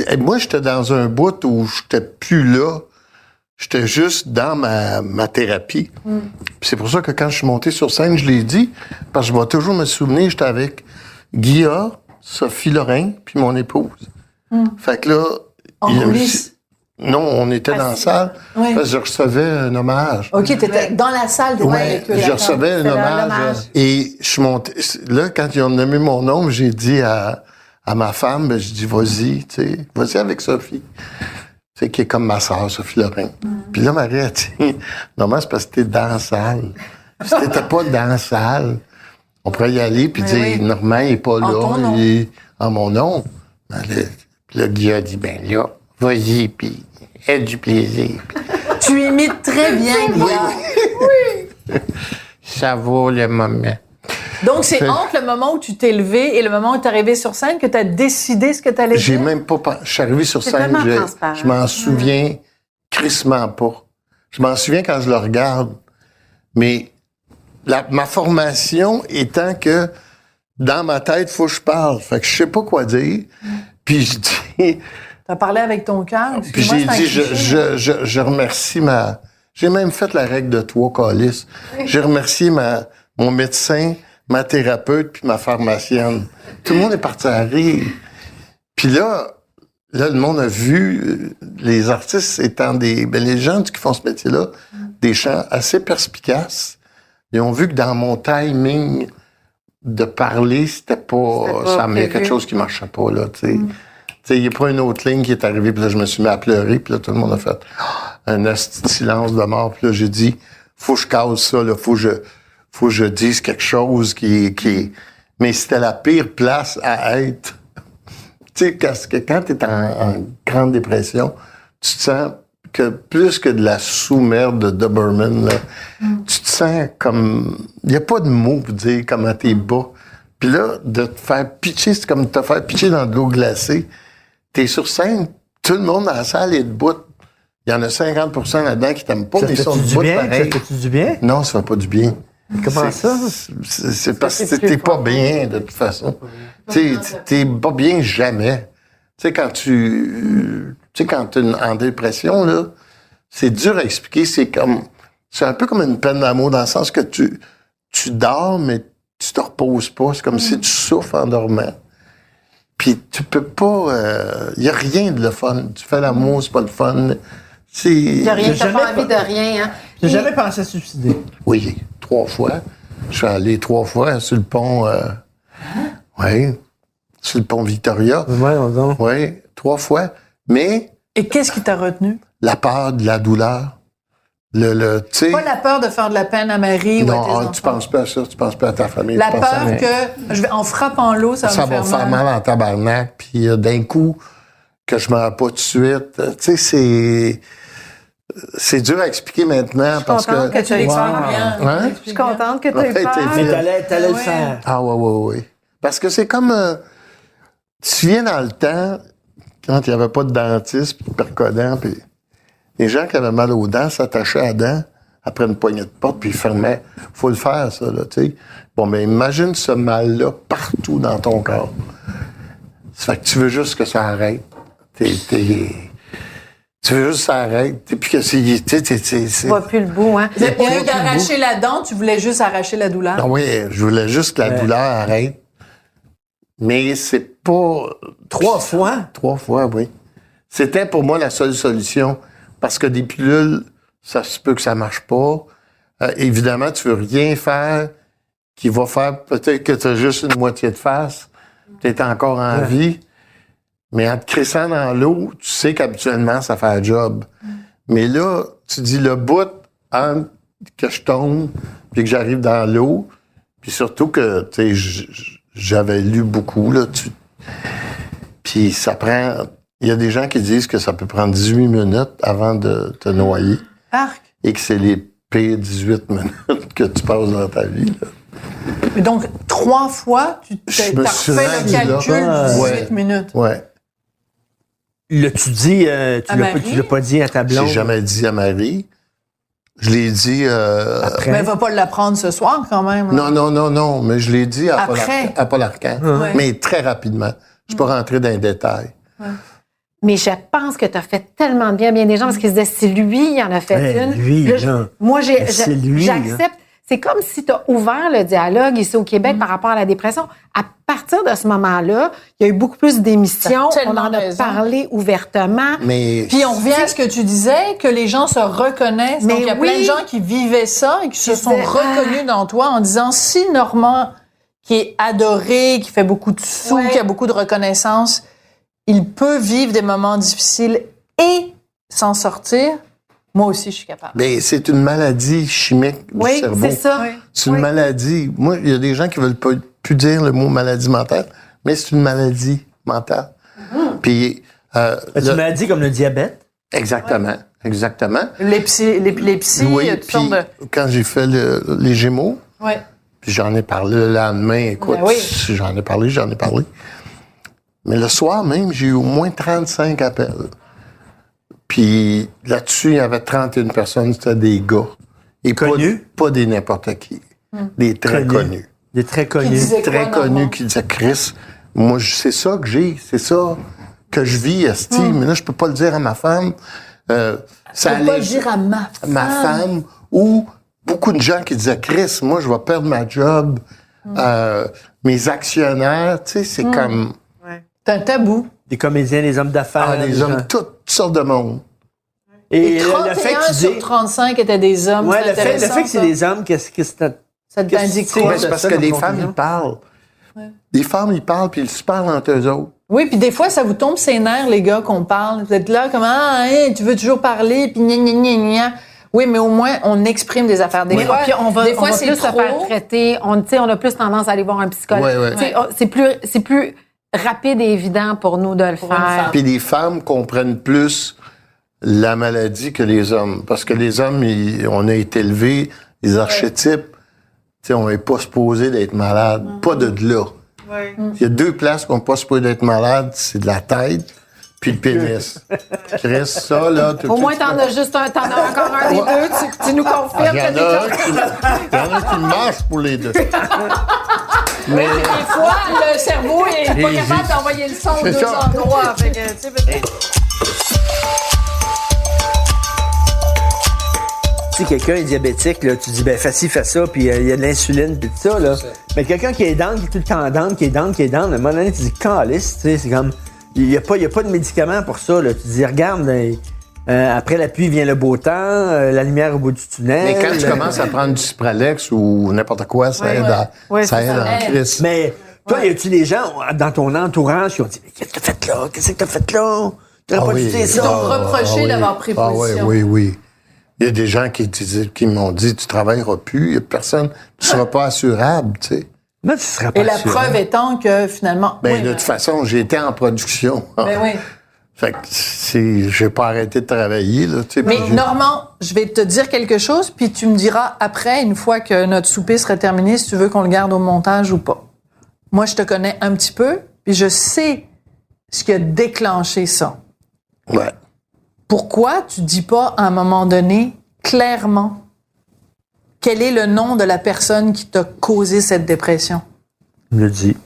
Et moi, j'étais dans un bout où j'étais plus là. J'étais juste dans ma thérapie. Puis c'est pour ça que quand je suis monté sur scène, je l'ai dit, parce que je vais toujours me souvenir, j'étais avec Guilla, Sophie Lorrain, puis mon épouse. Fait que là... En il y a coulisses? Non, on était dans la salle, Oui. parce que je recevais un hommage. OK, t'étais dans la salle. Ouais, avec eux, je d'accord. recevais un C'est hommage. l'hommage. Et je suis monté. Là, quand ils ont nommé mon nom, j'ai dit à ma femme, ben, je dis, vas-y, tu sais, vas-y avec Sophie. Tu sais, qui est comme ma sœur, Sophie Lorrain. Puis là, Marie a dit, normalement, c'est parce que t'es dans la salle. Si t'étais pas dans la salle, on pourrait y aller puis dire, oui. Normand, il est pas En là, ton nom. il est en mon nom. Ben, puis là, Guy a dit, ben là, vas-y, puis aie du plaisir. Puis, Tu imites très bien, Guilla. ça vaut le moment. Donc, c'est Fait- entre le moment où tu t'es levé et le moment où tu es arrivé sur scène que tu as décidé ce que tu allais J'ai dire? même pas... Je suis arrivé sur C'est scène, tellement transparent. je m'en souviens crissement pas. Je m'en souviens quand je le regarde. Mais ma formation étant que dans ma tête, faut que je parle. Fait que je sais pas quoi dire. Puis je dis... Tu as parlé avec ton cœur. Puis j'ai dit, je remercie ma... J'ai même fait la règle de 3 calices. J'ai remercié mon médecin, ma thérapeute puis ma pharmacienne. Tout le monde est parti à rire. Puis là, le monde a vu les artistes étant les gens qui font ce métier-là, des gens assez perspicaces. Ils ont vu que dans mon timing de parler, c'était pas ça me quelque chose qui marchait pas, là, tu sais. Tu sais, il n'y a pas une autre ligne qui est arrivée, puis là, je me suis mis à pleurer, puis là, tout le monde a fait un asti de silence de mort, puis là, j'ai dit, faut que je casse ça, là, faut que je dise quelque chose qui... Mais c'était la pire place à être. Tu sais, parce que quand t'es en grande dépression, tu te sens que plus que de la sous-merde de Doberman, là, tu te sens comme... Il n'y a pas de mots pour dire comment t'es bas. Puis là, de te faire pitcher, c'est comme te faire pitcher dans de l'eau glacée. T'es sur scène, tout le monde dans la salle est debout. Il y en a 50% là-dedans qui t'aiment pas, mais ils sont debout pareil. Ça fait du bien? Non, ça fait pas du bien. Comment ça? C'est parce que t'es pas bien, de toute façon. T'es pas bien jamais. Tu sais, quand t'es en dépression, là, c'est dur à expliquer. C'est un peu comme une peine d'amour dans le sens que tu dors, mais tu te reposes pas. C'est comme si tu souffres en dormant. Puis tu peux pas... y a rien de le fun. Tu fais l'amour, c'est pas le fun. Il n'y a rien, t'as pas envie de rien, hein. J'ai jamais pensé à se suicider. Oui, 3 fois. Je suis allé 3 fois sur le pont... Oui, sur le pont Victoria. Oui, 3 fois. Mais... Et qu'est-ce qui t'a retenu? La peur de la douleur. Tu sais... Pas la peur de faire de la peine à Marie ou à tes enfants. Tu penses pas à ça, tu penses pas à ta famille. La peur que, en frappant l'eau, ça va me faire mal. En tabarnak, puis d'un coup, que je m'en pas tout de suite. Tu sais, c'est dur à expliquer maintenant parce que... que tu aies peur. Hein? Je suis contente que tu aies peur. Mais t'allais le faire. Ah oui. Parce que c'est comme... tu viens dans le temps, quand il n'y avait pas de dentiste, puis de percodant, puis les gens qui avaient mal aux dents s'attachaient à la dent après une poignée de porte, puis ils fermaient. Faut le faire, ça, là, tu sais. Bon, mais imagine ce mal-là partout dans ton corps. Ça fait que tu veux juste que ça arrête. Tu veux juste que ça arrête. Puis que Tu vois plus le bout, hein. Il y a eu d'arracher la dent, tu voulais juste arracher la douleur. Non, oui, je voulais juste que la douleur arrête. Mais c'est pas... 3 fois? 3 fois, oui. C'était pour moi la seule solution. Parce que des pilules, ça se peut que ça marche pas. Évidemment, tu veux rien faire qui va faire peut-être que tu as juste une moitié de face. Peut-être encore en vie. Mais en te crissant dans l'eau, tu sais qu'habituellement, ça fait un job. Mais là, tu dis le bout entre que je tombe puis que j'arrive dans l'eau. Puis surtout que, tu sais, j'avais lu beaucoup, là. Puis ça prend... Il y a des gens qui disent que ça peut prendre 18 minutes avant de te noyer. Arc. Et que c'est les pires 18 minutes que tu passes dans ta vie, là. Mais donc, 3 fois, tu t'as refait le calcul 18 minutes. Ouais. L'as-tu dit, tu l'as pas dit à ta blonde? J'ai jamais dit à Marie. Je l'ai dit... Après. Mais elle va pas l'apprendre ce soir, quand même. Là. Non, mais je l'ai dit à Paul Arcand. Ouais. Mais très rapidement. Je suis pas rentré dans les détails. Ouais. Mais je pense que tu as fait tellement de bien à bien des gens parce qu'ils se disaient, si lui, il en a fait une. Lui, là, moi, c'est lui, j'accepte. C'est comme si tu as ouvert le dialogue ici au Québec par rapport à la dépression. À partir de ce moment-là, il y a eu beaucoup plus d'émissions. On en a parlé ouvertement. Mais puis on revient à ce que tu disais, que les gens se reconnaissent. Mais donc, il y a plein de gens qui vivaient ça et qui se sont reconnus dans toi en disant, si Normand, qui est adoré, qui fait beaucoup de sous, qui a beaucoup de reconnaissance, il peut vivre des moments difficiles et s'en sortir, moi aussi, je suis capable. Ben, c'est une maladie chimique du cerveau. Oui, c'est ça. C'est une maladie. Moi, il y a des gens qui veulent pas plus dire le mot maladie mentale, mais c'est une maladie mentale. Puis... tu m'as dit comme le diabète? Exactement. L'épilepsie, oui, toutes sortes de... quand j'ai fait les Gémeaux, puis j'en ai parlé le lendemain, écoute, j'en ai parlé. Mais le soir même, j'ai eu au moins 35 appels. Puis là-dessus, il y avait 31 personnes, c'était des gars. Et connus? Pas des n'importe qui. Des très connus. Des très connus. Qui disaient très quoi, connus qui disaient, Chris, moi, c'est ça que j'ai, c'est ça que je vis, esti. Mais là, je peux pas le dire à ma femme. Ça allait pas le dire à ma femme. Ou beaucoup de gens qui disaient, Chris, moi, je vais perdre ma job mes actionnaires, tu sais, c'est comme C'est un tabou. Des comédiens, des hommes d'affaires. des hommes, toutes sortes de monde. Et Et le 31 fait que tu sur dis... 35 étaient des hommes. Ouais, c'est le fait que intéressant, c'est des hommes, qu'est-ce que c'est... ça t'indique quoi? Ben, c'est parce que les femmes, ils parlent. Les femmes, ils parlent, puis ils se parlent entre eux autres. Oui, puis des fois, ça vous tombe ses nerfs, les gars, qu'on parle. Vous êtes là comme, tu veux toujours parler, puis gna, gna, gna, gna. Oui, mais au moins, on exprime des affaires. Des fois, Puis on va c'est plus se trop. faire traiter. On a plus tendance à aller voir un psychologue. Ouais. Tu sais, c'est plus rapide et évident pour nous de le une faire. femme. Puis les femmes comprennent plus la maladie que les hommes. Parce que les hommes, on a été élevés, les archétypes, tu sais, on n'est pas supposé d'être malade. Pas de là. Il y a 2 places qu'on n'est pas supposé d'être malade, c'est de la tête puis le pénis. Chris, ça, là... Au moins, t'en as encore un des deux. Tu nous confirmes. Il y en a un qui marche pour les deux. Mais Des fois, le cerveau est pas capable d'envoyer le son aux C'est deux ça. endroits. Fait que, tu sais, peut-être- Si quelqu'un est diabétique, là, tu dis, ben, fais ci, fais ça, puis il y a de l'insuline, puis tout ça, là. Mais quelqu'un qui est down, qui est tout le temps down, qui est down, à un moment donné, tu dis, calice, tu sais, c'est comme, il y a pas de médicament pour ça, là. Tu dis, regarde, après la pluie vient le beau temps, la lumière au bout du tunnel. quand tu commences à prendre du Cipralex ou n'importe quoi, ça aide Ouais, en crise. Mais, toi, y a-tu des gens dans ton entourage qui ont dit, mais qu'est-ce que t'as fait là? Qu'est-ce que t'as fait là? T'aurais pas dû dire ça. t'ont reproché d'avoir pris position. Oui. Il y a des gens qui m'ont dit, tu travailleras plus, il y a personne, tu seras pas assurable, tu sais. Non, tu seras pas Et la sûr. preuve étant que, finalement... Ben, oui, de toute façon, j'ai été en production. ben oui. Fait que j'ai pas arrêté de travailler, là, tu sais. Mais puis j'ai- Normand, je vais te dire quelque chose, puis tu me diras après, une fois que notre souper sera terminé, si tu veux qu'on le garde au montage ou pas. Moi, je te connais un petit peu, puis je sais ce qui a déclenché ça. Ouais. Pourquoi tu dis pas à un moment donné, clairement, quel est le nom de la personne qui t'a causé cette dépression? Il me le dit.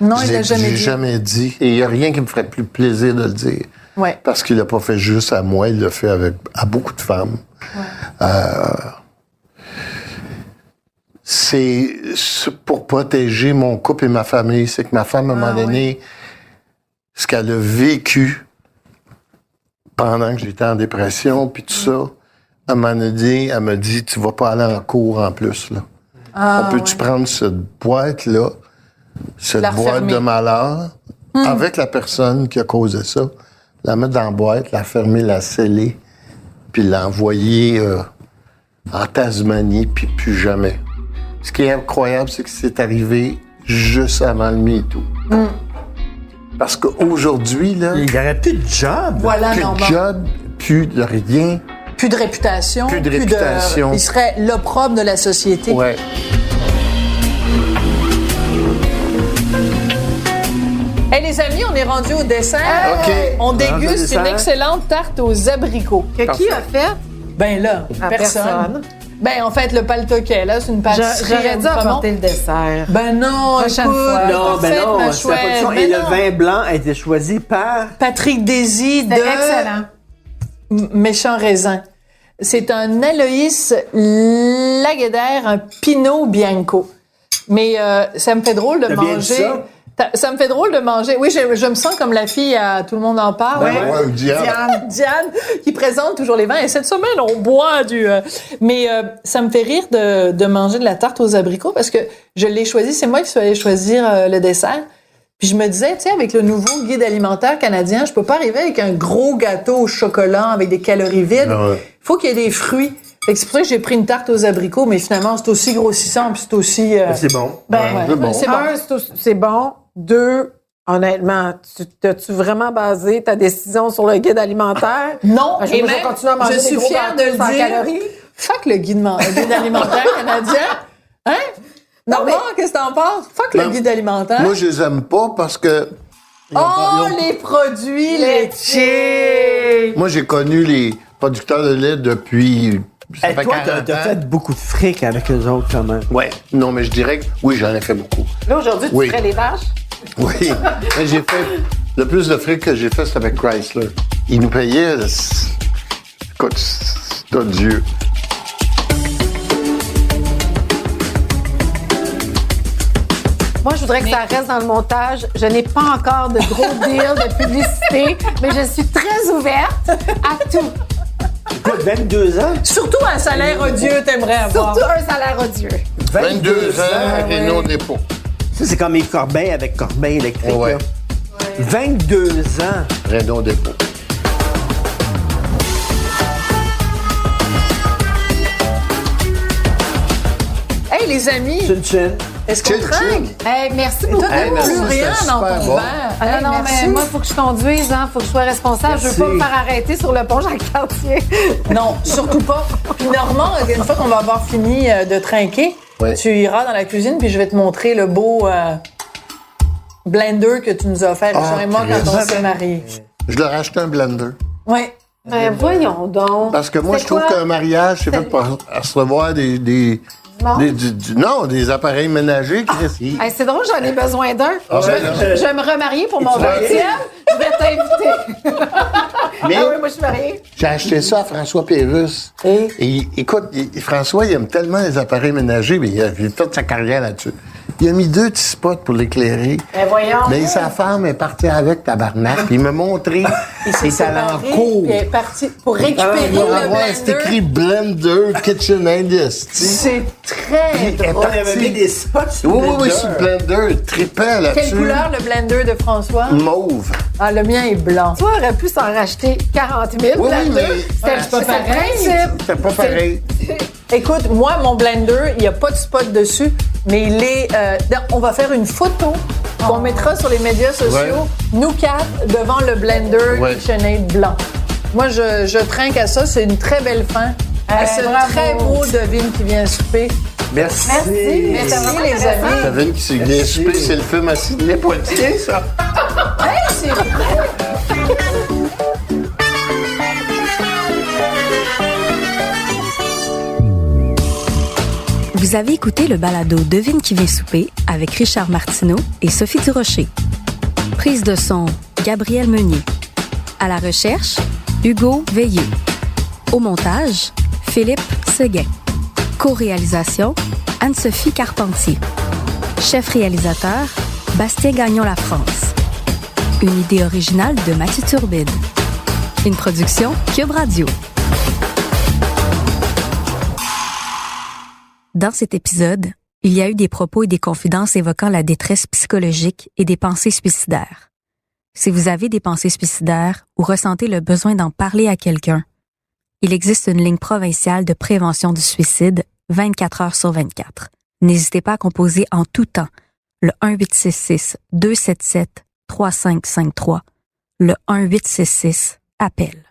Non, Je il l'a l'ai jamais dit. jamais dit. Et il n'y a rien qui me ferait plus plaisir de le dire. Ouais. Parce qu'il l'a pas fait juste à moi, il l'a fait à beaucoup de femmes. C'est pour protéger mon couple et ma famille. C'est que ma femme, à un moment donné, ce qu'elle a vécu pendant que j'étais en dépression, puis tout ça, à un moment donné, elle m'a dit, tu vas pas aller en cours en plus, là. On peut-tu prendre cette boîte-là, cette La boîte refermer. de malheur, avec la personne qui a causé ça, la mettre dans la boîte, la fermer, la sceller, puis l'envoyer en Tasmanie, puis plus jamais. Ce qui est incroyable, c'est que c'est arrivé juste avant le MeToo. Parce qu'aujourd'hui, là, Il n'y aurait plus de job. Voilà, plus de Normand. job, plus de rien. Plus de réputation. Plus de réputation. Il serait l'opprobre de la société. Ouais. Hey, les amis, on est rendu au dessert. OK. On Rendu au déguste dessert. une excellente tarte aux abricots. Que qui a fait? Ben là, À personne. Ben, en fait, le paltoquet, là, c'est une pâtisserie. J'aurais dû vraiment. apporter le dessert. Ben non, Prochaine écoute, fois. Non, t'as ben fait, non, ma c'est la chouette. production. Ben Et non. le vin blanc a été choisi par... Patrick Désy de C'était excellent. Méchant Raisin. C'est un Aloïs Lageder, un Pinot Bianco. Mais ça me fait drôle de T'as bien dit manger. ça? Ça me fait drôle de manger. Oui, je me sens comme la fille à Tout le monde en parle. Ben hein. Ouais, ou diable. Diane, qui présente toujours les vins. Et cette semaine, on boit du... Mais ça me fait rire de manger de la tarte aux abricots parce que je l'ai choisi. C'est moi qui suis allée choisir le dessert. Puis je me disais, tu sais, avec le nouveau guide alimentaire canadien, je peux pas arriver avec un gros gâteau au chocolat avec des calories vides. Ah ouais. Il faut qu'il y ait des fruits. Fait que c'est pour ça que j'ai pris une tarte aux abricots, mais finalement, c'est aussi grossissant, puis c'est aussi... C'est bon. Ben, Ouais, c'est bon. c'est bon. C'est bon. 2, honnêtement, t'as-tu vraiment basé ta décision sur le guide alimentaire? Non, Parce que et moi, je même, continue à manger je des suis gros fière de gâteaux le sans dire. calories. Fuck le guide alimentaire canadien. Hein? Non, Normand, qu'est-ce que t'en penses? Fuck le Ben, guide alimentaire. Moi, je les aime pas parce que... Les produits laitiers! Moi, j'ai connu les producteurs de lait depuis... Ça Hey, fait toi, 40 t'as ans. fait beaucoup de fric avec eux autres, quand même. Ouais. Non, mais je dirais que... Oui, j'en ai fait beaucoup. Là, aujourd'hui, tu Oui. ferais les vaches? Oui. Mais j'ai fait... Le plus de fric que j'ai fait, c'était avec Chrysler. Ils nous payaient... Écoute, c'est odieux. Moi, je voudrais que ça reste dans le montage. Je n'ai pas encore de gros deal de publicité, mais je suis très ouverte à tout. Écoute, 22 ans? Surtout un salaire odieux, t'aimerais avoir. Surtout un salaire odieux. 22 ans, Renault Dépôt. Ça, c'est comme les Corbeil avec Corbeil électrique. Ouais. Là. 22 ans. Renault Dépôt. Hey, les amis, Chin-chin. est-ce qu'on Chin, trinque? Hey, merci beaucoup. T'as merci, plus rien c'était dans super ton bon. verre. Ah Hey, non, merci. mais moi, il faut que je conduise, hein. Faut que je sois responsable. Je veux pas Merci. me faire arrêter sur le pont Jacques-Cartier. Non, surtout pas. Puis Normand, une fois qu'on va avoir fini de trinquer, Oui. tu iras dans la cuisine puis je vais te montrer le beau blender que tu nous as offert, Richard et moi, quand on s'est mariés. Je leur ai acheté un blender. Oui. Ben, voyons donc. Parce que moi, C'est je trouve quoi? qu'un mariage, c'est fait pour recevoir des appareils ménagers, Chris. Hey, c'est drôle, j'en ai besoin d'un. Ah, je vais me remarier pour mon 20e. Je vais t'inviter. Mais Ah oui, moi, je suis mariée. j'ai acheté ça à François Pérusse. Et écoute, François, il aime tellement les appareils ménagers, mais il a fait toute sa carrière là-dessus. Il a mis 2 petits spots pour l'éclairer. Ben, voyons. Mais sa femme est partie avec tabarnak. Puis il m'a montré. Il est allé en cours. Puis elle est partie pour récupérer Il va le avoir, c'est blender. écrit Blender KitchenAid. C'est très Elle est drôle. On avait mis des spots sur Oui, le oui, oui, blender. sur le Blender. Trippant là-dessus. Quelle couleur le blender de François? Mauve. Ah, le mien est blanc. Toi, aurais pu s'en racheter 40 000. Oui, là, oui, mais C'était pas le pareil. principe. c'était pas pareil. Écoute, moi, mon blender, il n'y a pas de spot dessus, mais il est... on va faire une photo qu'on mettra sur les médias sociaux, Ouais. nous 4, devant le blender Ouais. KitchenAid blanc. Moi, je trinque à ça. C'est une très belle fin. À ce bravo. très beau devine qui vient souper. Merci. Merci. Merci, vraiment les intéressant. amis. T'as vu qui s'est bien souper, c'est le film à Sidney Poitier, ça. Hey, c'est vrai. Vous avez écouté le balado Devine qui vient souper avec Richard Martineau et Sophie Durocher. Prise de son, Gabriel Meunier. À la recherche, Hugo Veilleux. Au montage, Philippe Seguin. Co-réalisation, Anne-Sophie Carpentier. Chef réalisateur, Bastien Gagnon-La France. Une idée originale de Mathieu Turbide. Une production Cube Radio. Dans cet épisode, il y a eu des propos et des confidences évoquant la détresse psychologique et des pensées suicidaires. Si vous avez des pensées suicidaires ou ressentez le besoin d'en parler à quelqu'un, il existe une ligne provinciale de prévention du suicide 24 heures sur 24. N'hésitez pas à composer en tout temps le 1-866-277-3553, le 1-866-APPEL.